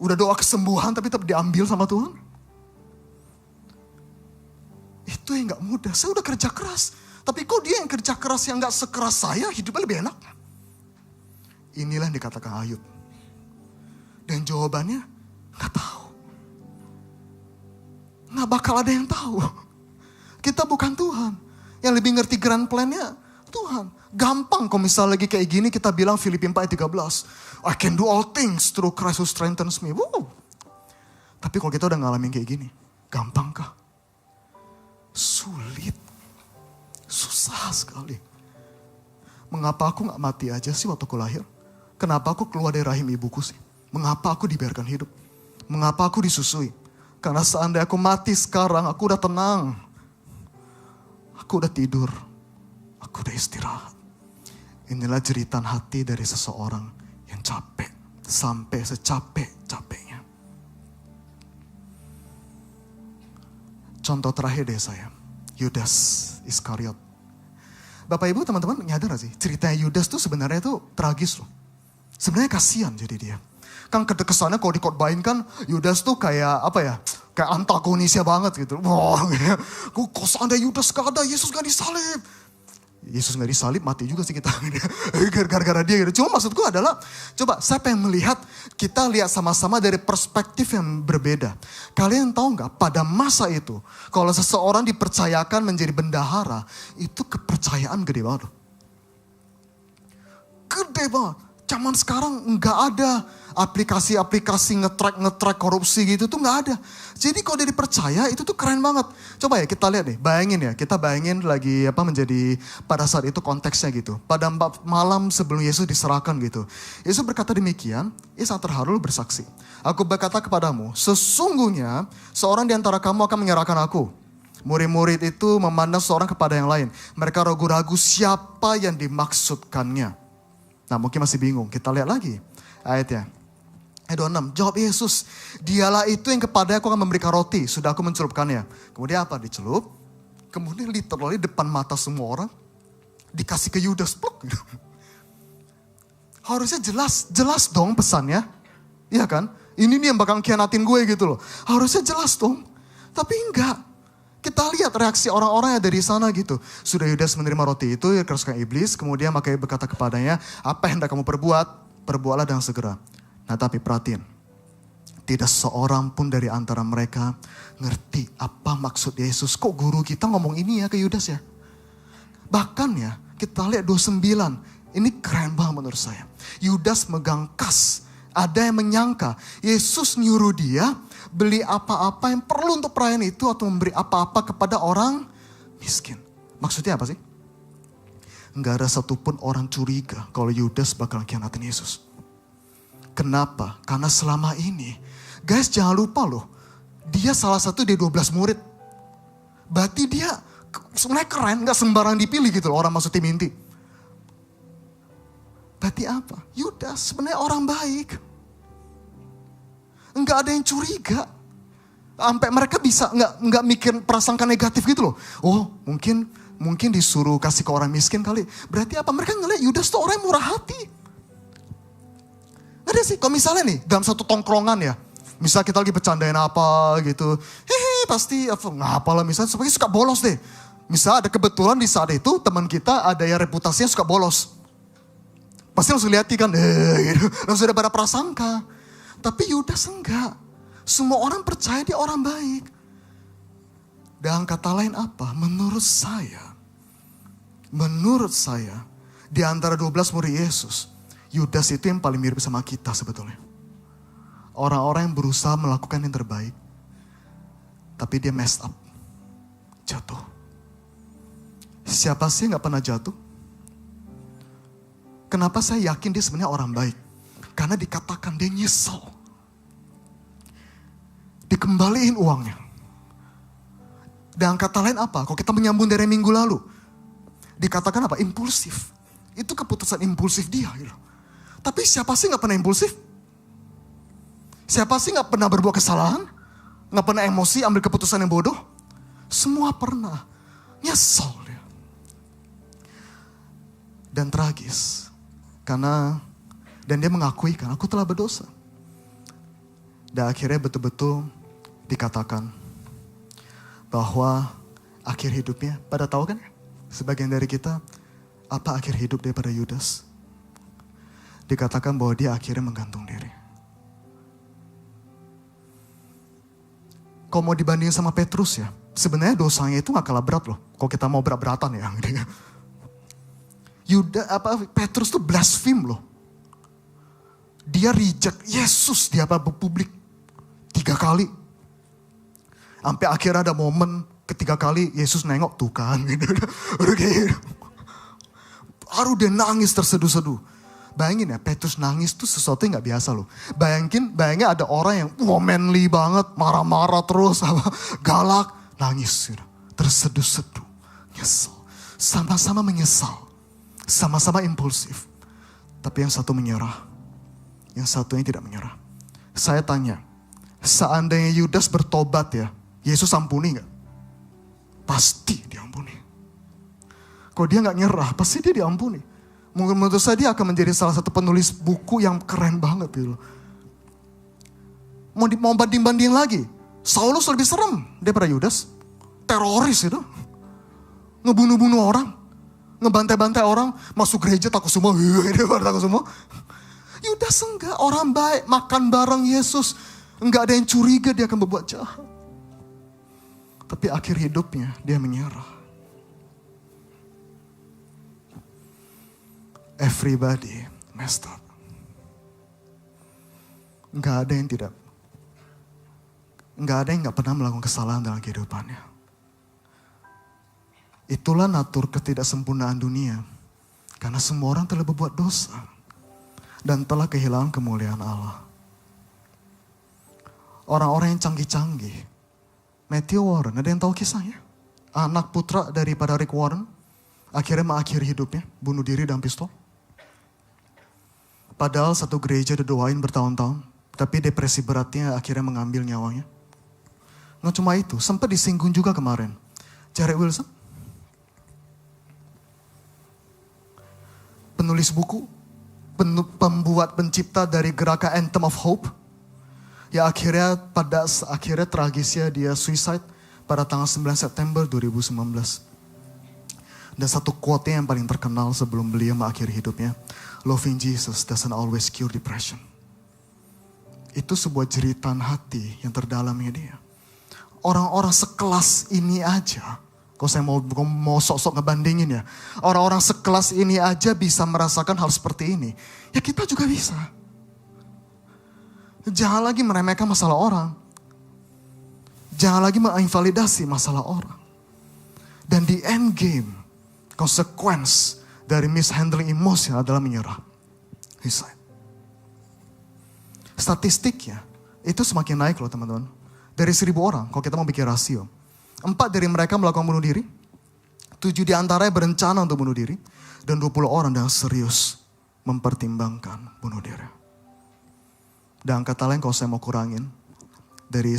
Udah doa kesembuhan, tapi tetap diambil sama Tuhan. Itu yang gak mudah. Saya udah kerja keras. Tapi kok dia yang kerja keras yang gak sekeras saya, hidupnya lebih enak. Inilah yang dikatakan Ayub. Dan jawabannya gak tahu. Gak bakal ada yang tahu. Kita bukan Tuhan. Yang lebih ngerti grand plan-nya Tuhan. Gampang kalau misalnya lagi kayak gini kita bilang Filipi 4:13. I can do all things through Christ who strengthens me. Wow. Tapi kalau kita udah ngalamin kayak gini, gampangkah? Sulit. Susah sekali. Mengapa aku gak mati aja sih waktu aku lahir? Kenapa aku keluar dari rahim ibuku sih? Mengapa aku dibiarkan hidup? Mengapa aku disusui? Karena seandainya aku mati sekarang, aku udah tenang. Aku udah tidur. Aku udah istirahat. Inilah jeritan hati dari seseorang yang capek. Sampai secapek-capeknya. Contoh terakhir deh saya. Yudas Iskariot. Bapak Ibu teman-teman nyadar gak sih? Ceritanya Yudas tuh sebenarnya tuh tragis loh. Sebenarnya kasihan jadi dia. Kan kesannya kalau dikhotbahin kan Yudas tuh kayak apa ya? Kayak antagonisnya banget gitu. Wah, kok seandainya Yudas gak ada, Yesus gak disalib. Yesus gak disalib, mati juga sih kita. Gara-gara dia gitu. Cuma maksudku adalah, coba saya pengen melihat, kita lihat sama-sama dari perspektif yang berbeda. Kalian tahu gak, pada masa itu, kalau seseorang dipercayakan menjadi bendahara, itu kepercayaan gede banget. Gede banget. Zaman sekarang nggak ada aplikasi-aplikasi nge-track korupsi gitu tuh nggak ada. Jadi kalau dia dipercaya itu tuh keren banget. Coba ya kita lihat deh, kita bayangin lagi menjadi pada saat itu konteksnya gitu. Pada malam sebelum Yesus diserahkan gitu. Yesus berkata demikian, ia sangat terharu bersaksi. Aku berkata kepadamu, sesungguhnya seorang di antara kamu akan menyerahkan aku. Murid-murid itu memandang seorang kepada yang lain. Mereka ragu-ragu siapa yang dimaksudkannya. Nah mungkin masih bingung, kita lihat lagi ayatnya. Ayat 26, jawab Yesus, dialah itu yang kepadanya aku akan memberikan roti, sudah aku mencelupkannya. Kemudian apa? Dicelup, kemudian literally depan mata semua orang, dikasih ke Yudas. Harusnya jelas dong pesannya. Iya kan? Ini nih yang bakal khianatin gue gitu loh. Harusnya jelas dong, tapi enggak. Kita lihat reaksi orang-orang yang dari sana gitu. Sudah Yudas menerima roti itu, ya kerasukan iblis. Kemudian makanya berkata kepadanya, apa yang hendak kamu perbuat? Perbuatlah dengan segera. Nah tapi perhatiin. Tidak seorang pun dari antara mereka ngerti apa maksud Yesus. Kok guru kita ngomong ini ya ke Yudas ya? Bahkan ya, kita lihat 29. Ini keren banget menurut saya. Yudas megang kas Ada yang menyangka Yesus nyuruh dia beli apa-apa yang perlu untuk perayaan itu atau memberi apa-apa kepada orang miskin. Maksudnya apa sih? Enggak ada satupun orang curiga kalau Yudas bakal khianatin Yesus. Kenapa? Karena selama ini, guys jangan lupa loh, dia salah satu dari 12 murid. Berarti dia sebenarnya keren, gak sembarang dipilih gitu loh orang masuk tim inti. Berarti apa? Yudas sebenarnya orang baik. Enggak ada yang curiga. Sampai mereka bisa enggak mikir prasangka negatif gitu loh. Oh mungkin disuruh kasih ke orang miskin kali. Berarti apa? Mereka ngeliat Yudas tuh orang yang murah hati. Nggak ada sih, kalau misalnya nih dalam satu tongkrongan ya. Misal kita lagi bercandain apa gitu. Pasti ngapa lah misalnya sebagai suka bolos deh. Misal ada kebetulan di saat itu teman kita ada yang reputasinya suka bolos. Pasti langsung lihat kan, gitu. Langsung ada pada prasangka. Tapi Yudas enggak. Semua orang percaya dia orang baik. Dan kata lain apa? Menurut saya, di antara 12 murid Yesus, Yudas itu yang paling mirip sama kita sebetulnya. Orang-orang yang berusaha melakukan yang terbaik, tapi dia messed up, jatuh. Siapa sih yang gak pernah jatuh? Kenapa saya yakin dia sebenarnya orang baik? Karena dikatakan dia nyesel. Dikembaliin uangnya. Dan kata lain apa? Kalau kita menyambung dari minggu lalu. Dikatakan apa? Impulsif. Itu keputusan impulsif dia. Gitu. Tapi siapa sih gak pernah impulsif? Siapa sih gak pernah berbuat kesalahan? Gak pernah emosi ambil keputusan yang bodoh? Semua pernah. Nyesel dia. Dan tragis. Dan dia mengakui kan, aku telah berdosa. Dan akhirnya betul-betul dikatakan bahwa akhir hidupnya, pada tahu kan sebagian dari kita, apa akhir hidup daripada Yudas? Dikatakan bahwa dia akhirnya menggantung diri. Kalau mau dibandingin sama Petrus ya, sebenarnya dosanya itu gak kalah berat loh. Kalau kita mau berat-beratan ya. Petrus tuh blaspheme loh. Dia reject Yesus di publik 3 kali. Sampai akhirnya ada momen ketiga kali Yesus nengok tuh kan. Baru dia nangis terseduh-seduh. Bayangin ya, Petrus nangis tuh sesuatu yang gak biasa loh. Bayangin ada orang yang manly banget, marah-marah terus, galak, nangis. Terseduh-seduh, nyesel. Sama-sama menyesal. Sama-sama impulsif. Tapi yang satu menyerah. Yang satunya tidak menyerah. Saya tanya, seandainya Yudas bertobat ya, Yesus ampuni gak? Pasti diampuni. Kalau dia gak nyerah, pasti dia diampuni. Menurut saya dia akan menjadi salah satu penulis buku yang keren banget gitu. Mau banding-banding lagi. Saulus lebih serem daripada Yudas. Teroris itu. Ngebunuh-bunuh orang. Ngebantai-bantai orang, masuk gereja takut semua. Yudas enggak, orang baik, makan bareng Yesus. Enggak ada yang curiga dia akan berbuat jahat. Tapi akhir hidupnya dia menyerah. Everybody messed up. Enggak ada yang enggak pernah melakukan kesalahan dalam kehidupannya. Itulah natur ketidaksempurnaan dunia. Karena semua orang telah berbuat dosa. Dan telah kehilangan kemuliaan Allah. Orang-orang yang canggih-canggih. Matthew Warren, ada yang tahu kisahnya? Anak putra daripada Rick Warren. Akhirnya mengakhiri hidupnya. Bunuh diri dengan pistol. Padahal satu gereja didoain bertahun-tahun. Tapi depresi beratnya akhirnya mengambil nyawanya. Nggak cuma itu, sempat disinggung juga kemarin. Jared Wilson. Penulis buku, pembuat pencipta dari gerakan Anthem of Hope. Ya akhirnya tragisnya dia suicide pada tanggal 9 September 2019. Dan satu quote yang paling terkenal sebelum beliau mengakhiri hidupnya. Loving Jesus doesn't always cure depression. Itu sebuah jeritan hati yang terdalamnya dia. Orang-orang sekelas ini aja. Kalau saya mau sok-sok ngebandingin ya. Orang-orang sekelas ini aja bisa merasakan hal seperti ini. Ya kita juga bisa. Jangan lagi meremehkan masalah orang. Jangan lagi menginvalidasi masalah orang. Dan di end game, konsekuensi dari mishandling emosi adalah menyerah. Suicide. Statistiknya itu semakin naik loh teman-teman. Dari 1.000 orang, kalau kita mau bikin rasio. 4 dari mereka melakukan bunuh diri. 7 di antaranya berencana untuk bunuh diri. Dan 20 orang yang serius mempertimbangkan bunuh diri. Dan kata lain kalau saya mau kurangin. Dari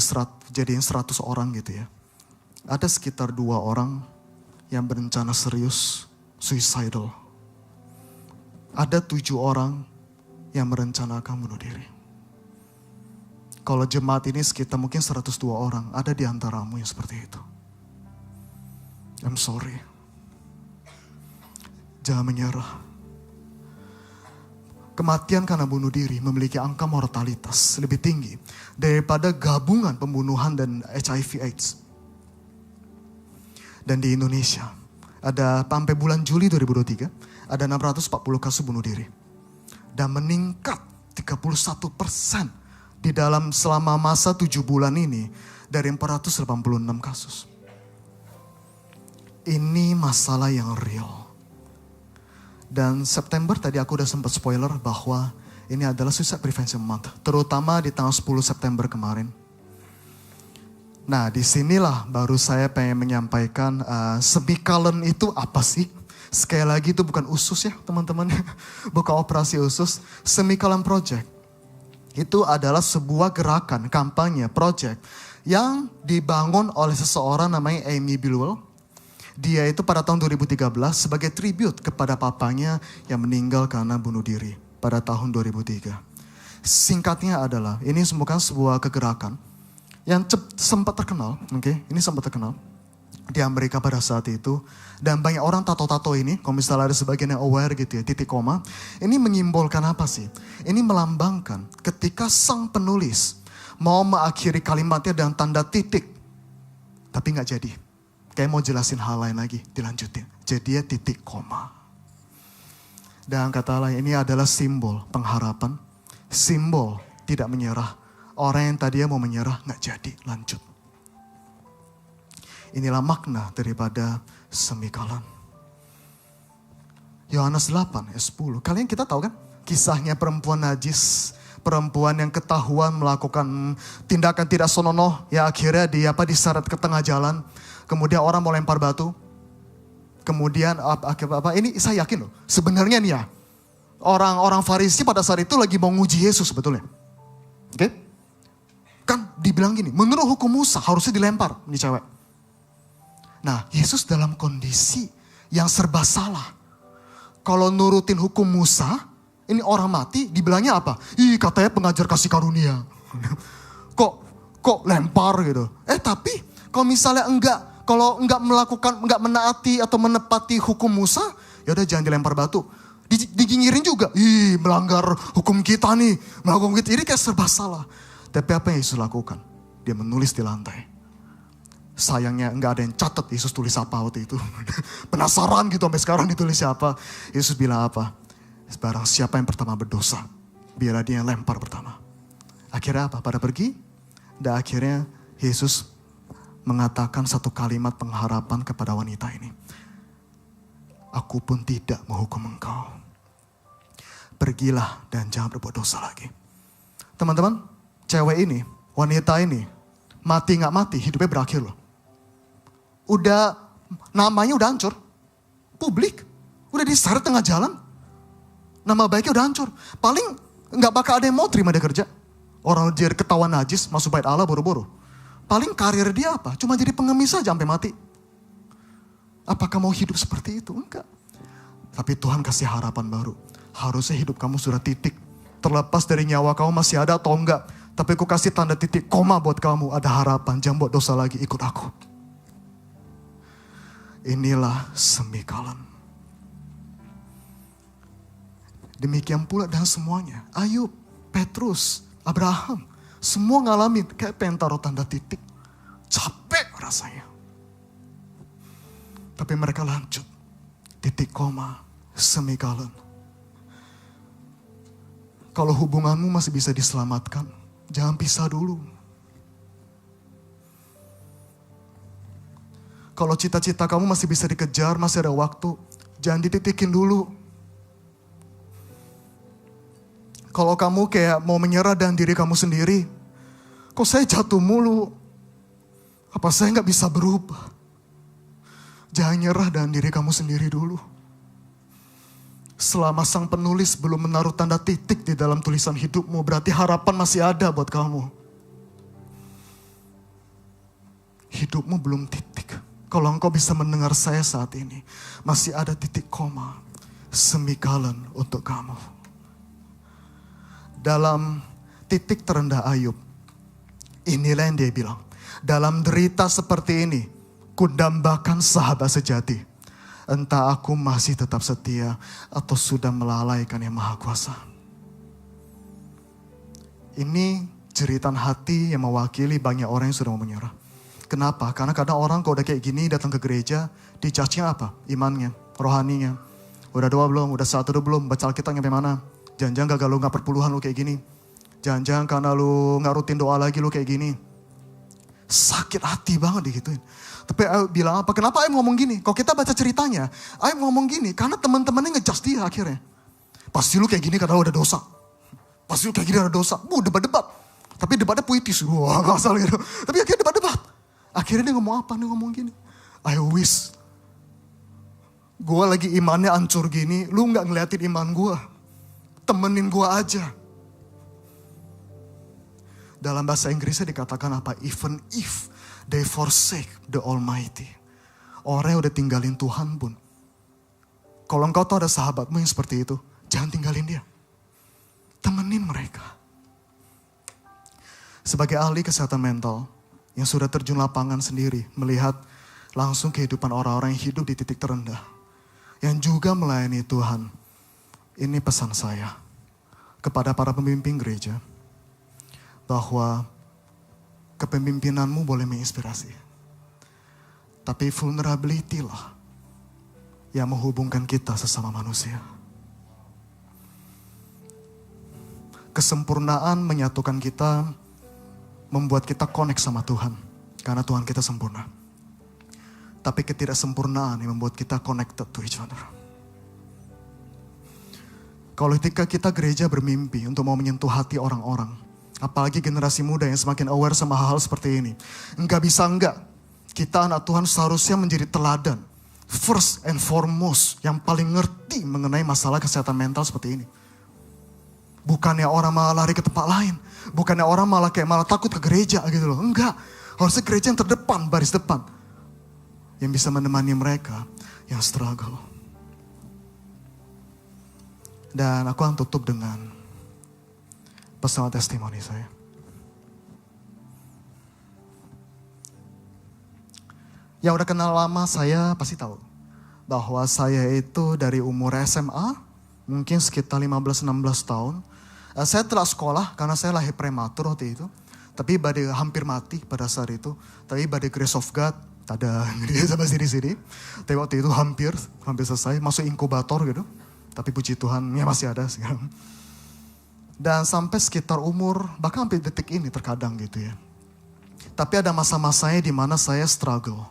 jadiin 100 orang gitu ya. Ada sekitar 2 orang yang berencana serius suicidal. Ada 7 orang yang merencanakan bunuh diri. Kalau jemaat ini sekitar mungkin 102 orang, ada di antaramu yang seperti itu. I'm sorry. Jangan menyerah. Kematian karena bunuh diri memiliki angka mortalitas lebih tinggi daripada gabungan pembunuhan dan HIV/AIDS. Dan di Indonesia, ada sampai bulan Juli 2023, ada 640 kasus bunuh diri. Dan meningkat 31% di dalam selama masa 7 bulan ini dari 486 kasus. Ini masalah yang real. Dan September tadi aku udah sempat spoiler bahwa ini adalah Suicide Prevention Month. Terutama di tanggal 10 September kemarin. Nah disinilah baru saya pengen menyampaikan semicolon itu apa sih? Sekali lagi itu bukan usus ya teman-teman. Bukan operasi usus. Semicolon Project. Itu adalah sebuah gerakan, kampanye, project yang dibangun oleh seseorang namanya Amy Bilwell. Dia itu pada tahun 2013 sebagai tribute kepada papanya yang meninggal karena bunuh diri pada tahun 2003. Singkatnya adalah, ini bukan sebuah kegerakan yang sempat terkenal, ini sempat terkenal di Amerika pada saat itu. Dan banyak orang tato-tato ini, kalau misalnya ada sebagian yang aware gitu ya, titik koma. Ini menyimbolkan apa sih? Ini melambangkan ketika sang penulis mau mengakhiri kalimatnya dengan tanda titik. Tapi gak jadi. Kayak mau jelasin hal lain lagi, dilanjutin. Jadinya titik koma. Dan kata lain, ini adalah simbol pengharapan. Simbol tidak menyerah. Orang yang tadinya mau menyerah gak jadi, lanjut. Inilah makna daripada semicolon. Yohanes 8 ayat 10. Kalian kita tahu kan kisahnya perempuan najis, perempuan yang ketahuan melakukan tindakan tidak senonoh, ya akhirnya diseret ke tengah jalan. Kemudian orang mau lempar batu. Kemudian ini saya yakin loh, sebenarnya nih ya, orang-orang Farisi pada saat itu lagi mau nguji Yesus sebetulnya. Oke? Kan dibilang gini, menurut hukum Musa harusnya dilempar nih cewek. Nah, Yesus dalam kondisi yang serba salah. Kalau nurutin hukum Musa, ini orang mati, dibilangnya apa? Ih, katanya pengajar kasih karunia. Kok lempar gitu. Tapi kalau misalnya kalau enggak menaati atau menepati hukum Musa, ya udah jangan dilempar batu. Digingirin juga. Ih, melanggar hukum kita nih. Melanggar hukum kita. Ini kayak serba salah. Tapi apa yang Yesus lakukan? Dia menulis di lantai. Sayangnya enggak ada yang catat Yesus tulis apa waktu itu. Penasaran gitu sampai sekarang ditulis apa. Yesus bilang apa? Barang siapa yang pertama berdosa, biarlah dia yang lempar pertama. Akhirnya apa? Pada pergi. Dan akhirnya Yesus mengatakan satu kalimat pengharapan kepada wanita ini. Aku pun tidak menghukum engkau. Pergilah dan jangan berbuat dosa lagi. Teman-teman, cewek ini, wanita ini, mati gak mati, hidupnya berakhir loh. Namanya udah hancur. Publik. Udah diseret tengah jalan. Nama baiknya udah hancur. Paling gak bakal ada yang mau terima dia kerja. Orang dia ketahuan najis, masuk bait Allah boro-boro. Paling karir dia apa? Cuma jadi pengemis aja sampai mati. Apakah mau hidup seperti itu? Enggak. Tapi Tuhan kasih harapan baru. Harusnya hidup kamu sudah titik. Terlepas dari nyawa kamu masih ada atau enggak. Tapi aku kasih tanda titik koma buat kamu. Ada harapan, jangan buat dosa lagi, ikut aku. Inilah semicolon. Demikian pula dan semuanya. Ayub, Petrus, Abraham. Semua ngalamin kayak pengen taruh tanda titik. Capek rasanya. Tapi mereka lanjut. Titik koma, semicolon. Kalau hubunganmu masih bisa diselamatkan, Jangan pisah dulu. Kalau cita-cita kamu masih bisa dikejar, masih ada waktu, jangan dititikin dulu. Kalau kamu kayak mau menyerah dengan diri kamu sendiri, kok saya jatuh mulu? Apa saya gak bisa berubah? Jangan nyerah dengan diri kamu sendiri dulu. Selama sang penulis belum menaruh tanda titik di dalam tulisan hidupmu, berarti harapan masih ada buat kamu. Hidupmu belum titik. Kalau engkau bisa mendengar saya saat ini, masih ada titik koma, semikolon untuk kamu. Dalam titik terendah Ayub, inilah yang dia bilang. Dalam derita seperti ini, kudambakan sahabat sejati. Entah aku masih tetap setia atau sudah melalaikan yang maha kuasa. Ini jeritan hati yang mewakili banyak orang yang sudah mau menyerah. Kenapa? Karena kadang orang kalau udah kayak gini datang ke gereja, di-charge-nya apa? Imannya, rohaninya. Udah doa belum? Udah saat teduh belum? Baca Alkitab sampai mana? Jangan-jangan gagal lu gak perpuluhan lu kayak gini. Jangan-jangan karena lu gak rutin doa lagi lu kayak gini. Sakit hati banget digituin. Tapi Ayub bilang apa? Kenapa Ayub ngomong gini? Kalau kita baca ceritanya, Ayub ngomong gini karena teman-temannya ngejudge dia akhirnya. Pasti lu kayak gini karena lu ada dosa. Pasti lu kayak gini ada dosa. Debat-debat. Tapi debatnya puitis. Wah, gak salah gitu. Tapi akhirnya debat-debat. Akhirnya dia ngomong apa? Dia ngomong gini. I wish gue lagi imannya hancur gini, lu gak ngeliatin iman gue. Temenin gue aja. Dalam bahasa Inggrisnya dikatakan apa? Even if they forsake the Almighty. Orang yang udah tinggalin Tuhan pun. Kalau engkau tahu ada sahabatmu yang seperti itu, jangan tinggalin dia. Temenin mereka. Sebagai ahli kesehatan mental, yang sudah terjun lapangan sendiri, melihat langsung kehidupan orang-orang yang hidup di titik terendah. Yang juga melayani Tuhan. Ini pesan saya kepada para pemimpin gereja. Bahwa kepemimpinanmu boleh menginspirasi. Tapi vulnerability lah yang menghubungkan kita sesama manusia. Kesempurnaan menyatukan kita, membuat kita connect sama Tuhan. Karena Tuhan kita sempurna. Tapi ketidaksempurnaan yang membuat kita connected to each other. Kalau ketika kita gereja bermimpi untuk mau menyentuh hati orang-orang. Apalagi generasi muda yang semakin aware sama hal-hal seperti ini. Enggak bisa enggak. Kita anak Tuhan seharusnya menjadi teladan. First and foremost. Yang paling ngerti mengenai masalah kesehatan mental seperti ini. Bukannya orang malah lari ke tempat lain. Bukannya orang malah takut ke gereja gitu loh. Enggak. Harusnya gereja yang terdepan, baris depan. Yang bisa menemani mereka yang struggle. Dan aku akan tutup dengan personal testimoni saya. Yang udah kenal lama saya pasti tahu. Bahwa saya itu dari umur SMA, mungkin sekitar 15-16 tahun. Saya telah sekolah karena saya lahir prematur waktu itu. Tapi badai hampir mati pada saat itu. Tapi badai grace of God, ada dia sampai sini-sini. Tapi waktu itu hampir selesai, masuk inkubator gitu. Tapi puji Tuhan, ya masih ada sekarang. Dan sampai sekitar umur, bahkan sampai detik ini terkadang gitu ya. Tapi ada masa-masanya di mana saya struggle.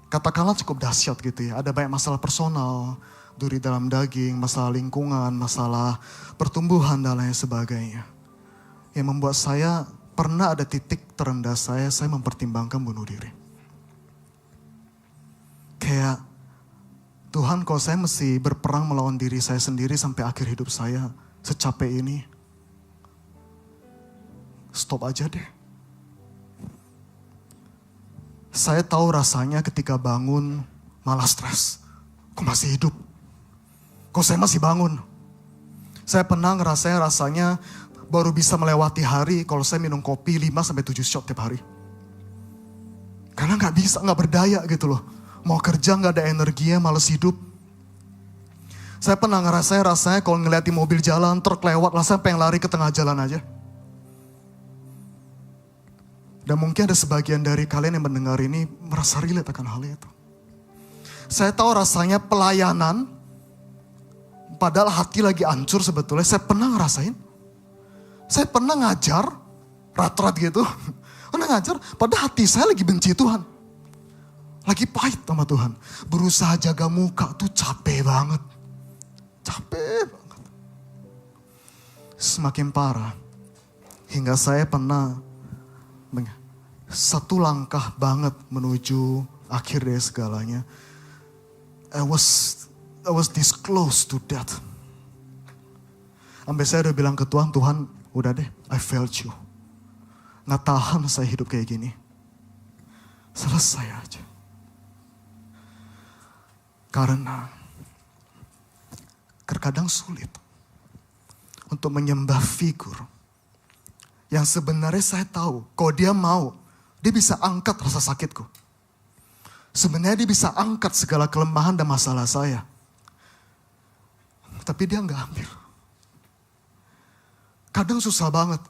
Katakanlah cukup dahsyat gitu ya. Ada banyak masalah personal, duri dalam daging, masalah lingkungan, masalah pertumbuhan dan lain sebagainya. Yang membuat saya pernah ada titik terendah saya mempertimbangkan bunuh diri. Kayak, Tuhan kalau saya mesti berperang melawan diri saya sendiri sampai akhir hidup saya secapek ini. Stop aja deh. Saya tahu rasanya ketika bangun malah stres. Kok masih hidup? Kok saya masih bangun? Saya pernah ngerasain rasanya baru bisa melewati hari kalau saya minum kopi 5-7 shot tiap hari. Karena gak bisa, gak berdaya gitu loh. Mau kerja gak ada energinya, males hidup. Saya pernah ngerasain rasanya kalau ngeliatin mobil jalan, truk lewat, rasanya pengen lari ke tengah jalan aja. Dan mungkin ada sebagian dari kalian yang mendengar ini merasa relate akan hal itu. Saya tahu rasanya pelayanan, padahal hati lagi hancur sebetulnya. Saya pernah ngerasain. Saya pernah ngajar, rat-rat gitu. Pernah ngajar, padahal hati saya lagi benci Tuhan. Lagi pahit sama Tuhan. Berusaha jaga muka tuh capek banget. Capek banget. Semakin parah. Hingga saya pernah satu langkah banget menuju akhir dari segalanya. I was this close to death. Sampai saya udah bilang ke Tuhan, Tuhan udah deh, I failed you. Nggak tahan saya hidup kayak gini. Selesai aja. Karena terkadang sulit untuk menyembah figur yang sebenarnya saya tahu, kalau dia mau, dia bisa angkat rasa sakitku. Sebenarnya dia bisa angkat segala kelemahan dan masalah saya. Tapi dia nggak ambil. Kadang susah banget.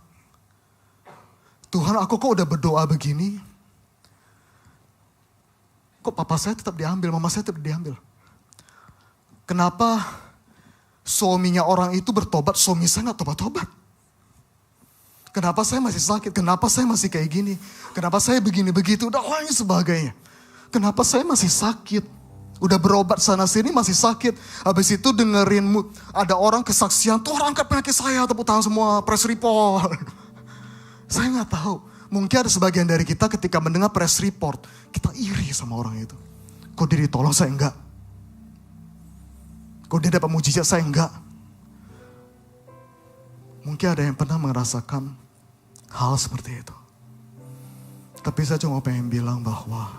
Tuhan, aku kok udah berdoa begini, kok papa saya tetap diambil, mama saya tetap diambil. Kenapa suaminya orang itu bertobat, suami saya gak tobat-tobat? Kenapa saya masih sakit? Kenapa saya masih kayak gini? Kenapa saya begini-begitu? Udah lain sebagainya. Kenapa saya masih sakit? Udah berobat sana sini masih sakit. Habis itu dengerin ada orang kesaksian, tuh orang angkat penyakit saya, tepuk tangan semua, press report. Saya gak tahu. Mungkin ada sebagian dari kita ketika mendengar press report, kita iri sama orang itu. Kok dia ditolong, saya enggak. Kok dia dapat mujizat, saya enggak. Mungkin ada yang pernah merasakan hal seperti itu. Tapi saya cuma pengen bilang bahwa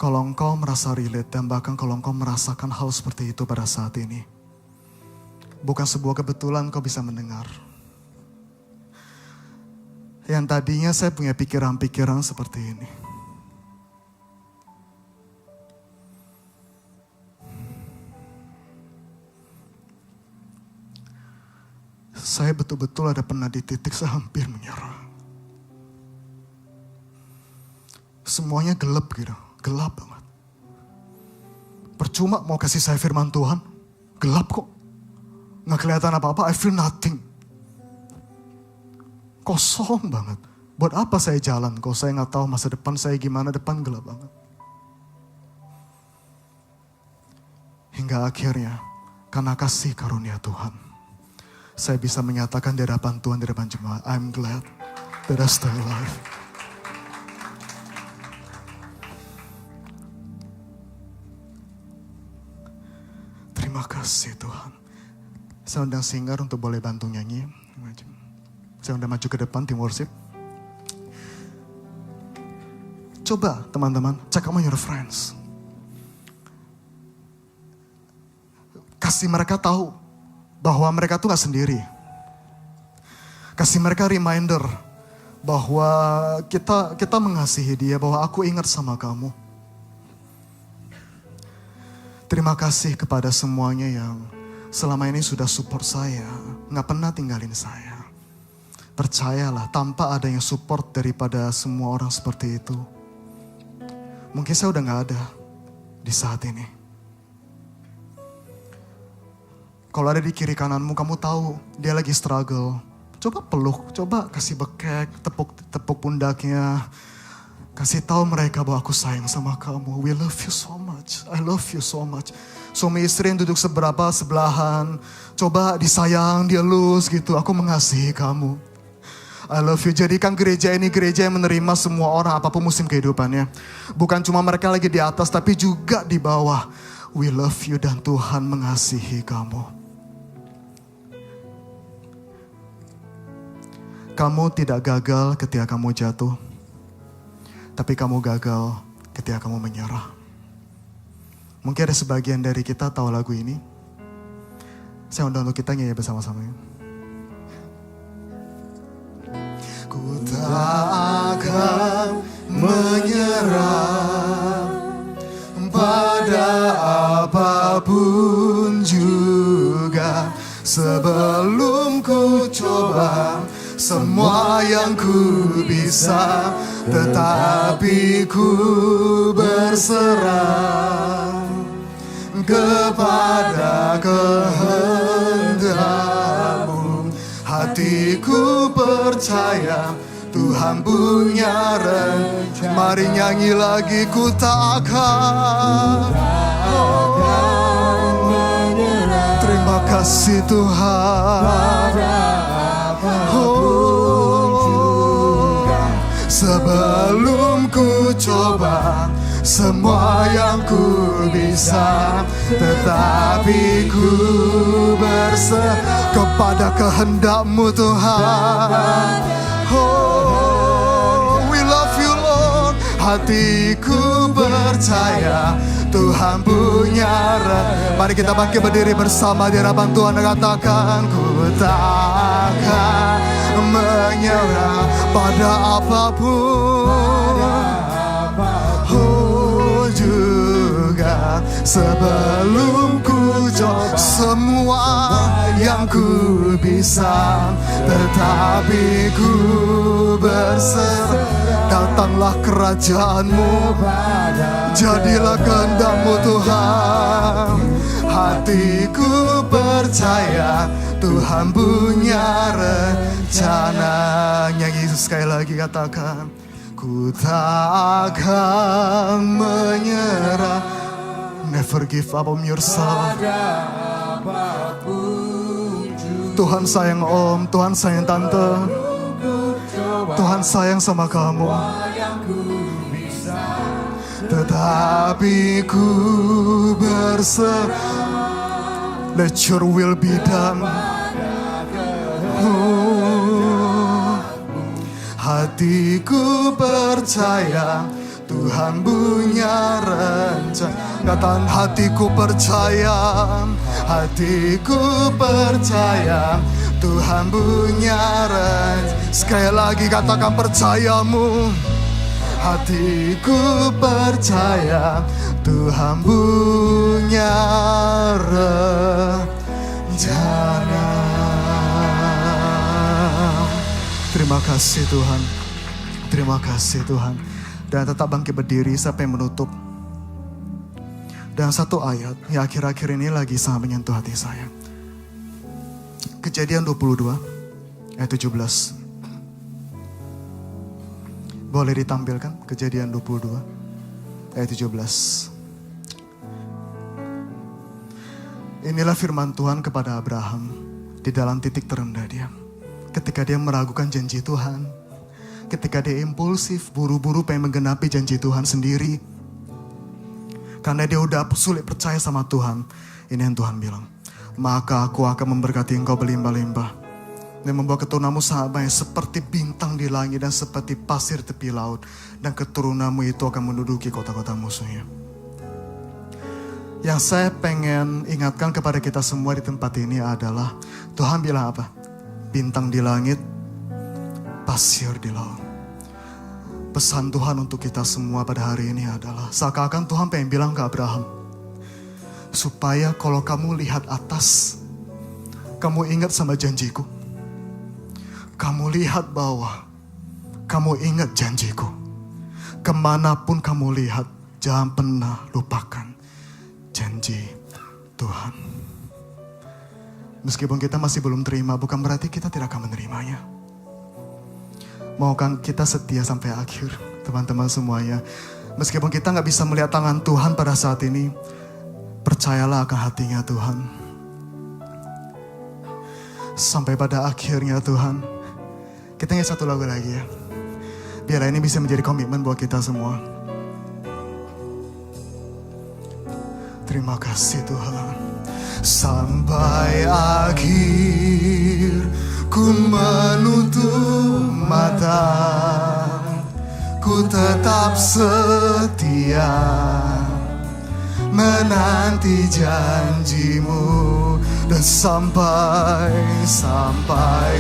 kalau engkau merasa relate dan bahkan kalau engkau merasakan hal seperti itu pada saat ini, bukan sebuah kebetulan kau bisa mendengar. Yang tadinya saya punya pikiran-pikiran seperti ini. Saya betul-betul ada pernah di titik saya hampir menyerah. Semuanya gelap gitu, gelap banget. Percuma mau kasih saya firman Tuhan, gelap kok. Nggak kelihatan apa-apa, I feel nothing. Kosong banget. Buat apa saya jalan kalau saya nggak tahu masa depan saya gimana, depan gelap banget. Hingga akhirnya, karena kasih karunia Tuhan, saya bisa menyatakan di hadapan Tuhan, di hadapan jemaat, I'm glad that I stay alive. Terima kasih Tuhan. Saya undang singer untuk boleh bantu nyanyi. Saya undang maju ke depan tim worship. Coba teman-teman, check out your friends. Kasih mereka tahu bahwa mereka tuh gak sendiri. Kasih mereka reminder bahwa kita mengasihi dia, bahwa aku ingat sama kamu. Terima kasih kepada semuanya yang selama ini sudah support saya, gak pernah tinggalin saya. Percayalah, tanpa ada yang support daripada semua orang seperti itu, mungkin saya udah gak ada di saat ini. Kalau ada di kiri kananmu, kamu tahu dia lagi struggle. Coba peluk, coba kasih bekek, tepuk pundaknya. Kasih tahu mereka bahwa aku sayang sama kamu. We love you so much. I love you so much. Suami istri yang duduk sebelahan. Coba disayang, dielus gitu. Aku mengasihi kamu. I love you. Jadikan gereja ini gereja yang menerima semua orang apapun musim kehidupannya. Bukan cuma mereka lagi di atas, tapi juga di bawah. We love you dan Tuhan mengasihi kamu. Kamu tidak gagal ketika kamu jatuh, tapi kamu gagal ketika kamu menyerah. Mungkin ada sebagian dari kita tahu lagu ini. Saya undang untuk kita nyanyi bersama-sama. Ku tak akan menyerah pada apapun juga, sebelum ku coba semua yang ku bisa, tetapi ku berserah kepada kehendak-Mu. percaya Tuhan punya rencana. Mari nyanyi lagi, ku takkan menyerah. Terima kasih Tuhan. Sebelum ku coba semua yang ku bisa, tetapi ku berserah kepada kehendak-Mu Tuhan. Oh, we love you Lord. Hatiku percaya Tuhan punya rencana. Mari kita bangkit berdiri bersama di hadapan Tuhan dan katakan, ku takkan menyerah pada apapun. Oh, juga sebelum ku coba semua yang ku bisa, tetapi ku berserah. Datanglah kerajaan-Mu, jadilah kehendak-Mu Tuhan. Hatiku percaya Tuhan punya rencana. Nyanyi Yesus sekali lagi, katakan, ku tak akan menyerah. Never give up on yourself. Tuhan sayang om, Tuhan sayang tante, Tuhan sayang sama kamu. Tetapi ku berserah, let your will be done. Hatiku percaya Tuhan punya rencana. Katakan, hatiku percaya, hatiku percaya Tuhan punya rencana. Sekali lagi katakan percayamu. Hatiku percaya Tuhan punya rencana. Terima kasih Tuhan. Terima kasih Tuhan. Dan tetap bangkit berdiri sampai menutup. Dan satu ayat yang akhir-akhir ini lagi sangat menyentuh hati saya. Kejadian 22 ayat 17. Boleh ditampilkan Kejadian 22 ayat 17. Inilah firman Tuhan kepada Abraham di dalam titik terendah dia. Ketika dia meragukan janji Tuhan, ketika dia impulsif, buru-buru pengen menggenapi janji Tuhan sendiri, karena dia udah sulit percaya sama Tuhan. Ini yang Tuhan bilang, maka aku akan memberkati engkau berlimpah-limpah dan membawa keturunanmu sangat banyak seperti bintang di langit dan seperti pasir tepi laut, dan keturunanmu itu akan menduduki kota-kota musuhnya. Yang saya pengen ingatkan kepada kita semua di tempat ini adalah, Tuhan bilang apa? Bintang di langit, pasir di laut. Pesan Tuhan untuk kita semua pada hari ini adalah, seakan-akan Tuhan pengen bilang ke Abraham, supaya kalau kamu lihat atas, kamu ingat sama janjiku. Kamu lihat bawah, kamu ingat janjiku. Kemanapun kamu lihat, jangan pernah lupakan janji Tuhan. Meskipun kita masih belum terima, bukan berarti kita tidak akan menerimanya. Maukan kita setia sampai akhir, teman-teman semuanya. Meskipun kita gak bisa melihat tangan Tuhan pada saat ini, percayalah akan hatinya Tuhan. Sampai pada akhirnya Tuhan. Kita nyanyi satu lagu lagi ya. Biar ini bisa menjadi komitmen buat kita semua. Terima kasih Tuhan. Sampai akhir ku menutup mata, ku tetap setia menanti janjimu, dan sampai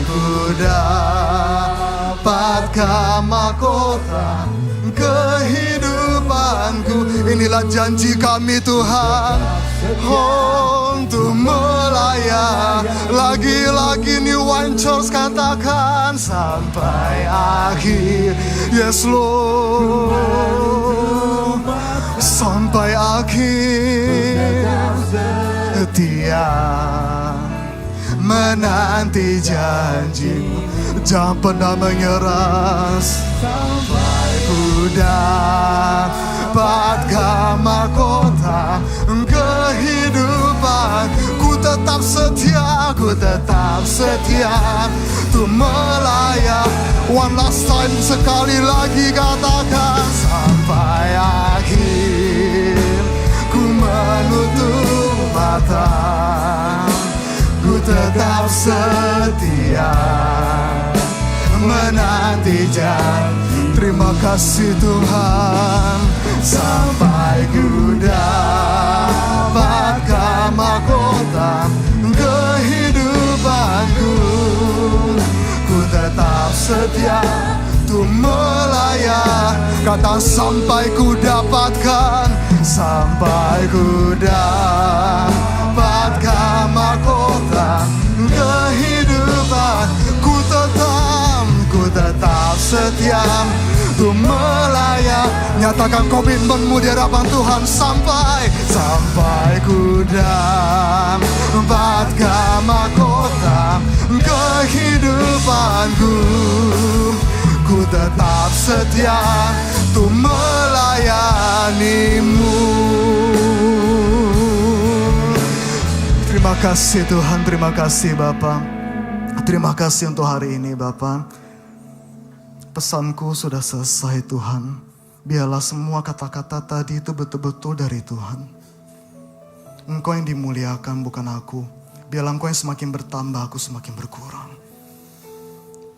ku dapatkan mahkota kehidupanku. Inilah janji kami Tuhan, untuk melayani. Lagi-lagi New Wine Church katakan sampai akhir. Yes Lord, sampai akhir setia menanti janjimu. jangan pernah menyerah. Sampai ku dapatkan mahkota kehidupan, ku tetap setia untuk melayani. One last time, sekali lagi katakan, sampai akhir ku menutup mata, ku tetap setia menanti janji. Terima kasih Tuhan, sampai ku dapatkan mahkota kehidupanku, ku tetap setia untuk melayani. Kata sampai ku dapatkan, sampai ku dapatkan mahkota kehidupan, ku tetap setia untuk melayani. Nyatakan komitmenmu di hadapan Tuhan, sampai ku dapatkan mahkota kehidupanku, ku tetap setia untuk melayanimu. Terima kasih Tuhan, terima kasih Bapa. Terima kasih untuk hari ini Bapa. Pesanku sudah selesai Tuhan. Biarlah semua kata-kata tadi itu betul-betul dari Tuhan. Engkau yang dimuliakan, bukan aku. Biarlah Engkau yang semakin bertambah, aku semakin berkurang.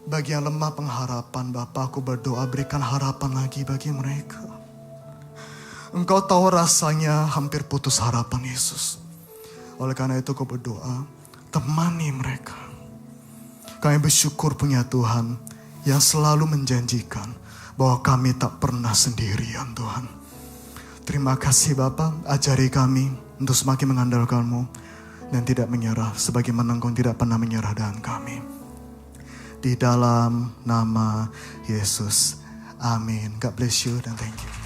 Bagi yang lemah pengharapan Bapa, aku berdoa berikan harapan lagi bagi mereka. Engkau tahu rasanya hampir putus harapan Yesus. Oleh karena itu aku berdoa, temani mereka. Kami bersyukur punya Tuhan yang selalu menjanjikan bahwa kami tak pernah sendirian Tuhan. Terima kasih Bapa, ajari kami untuk semakin mengandalkan-Mu dan tidak menyerah sebagaimana Engkau tidak pernah menyerah dengan kami. Di dalam nama Yesus, amin. God bless you dan thank you.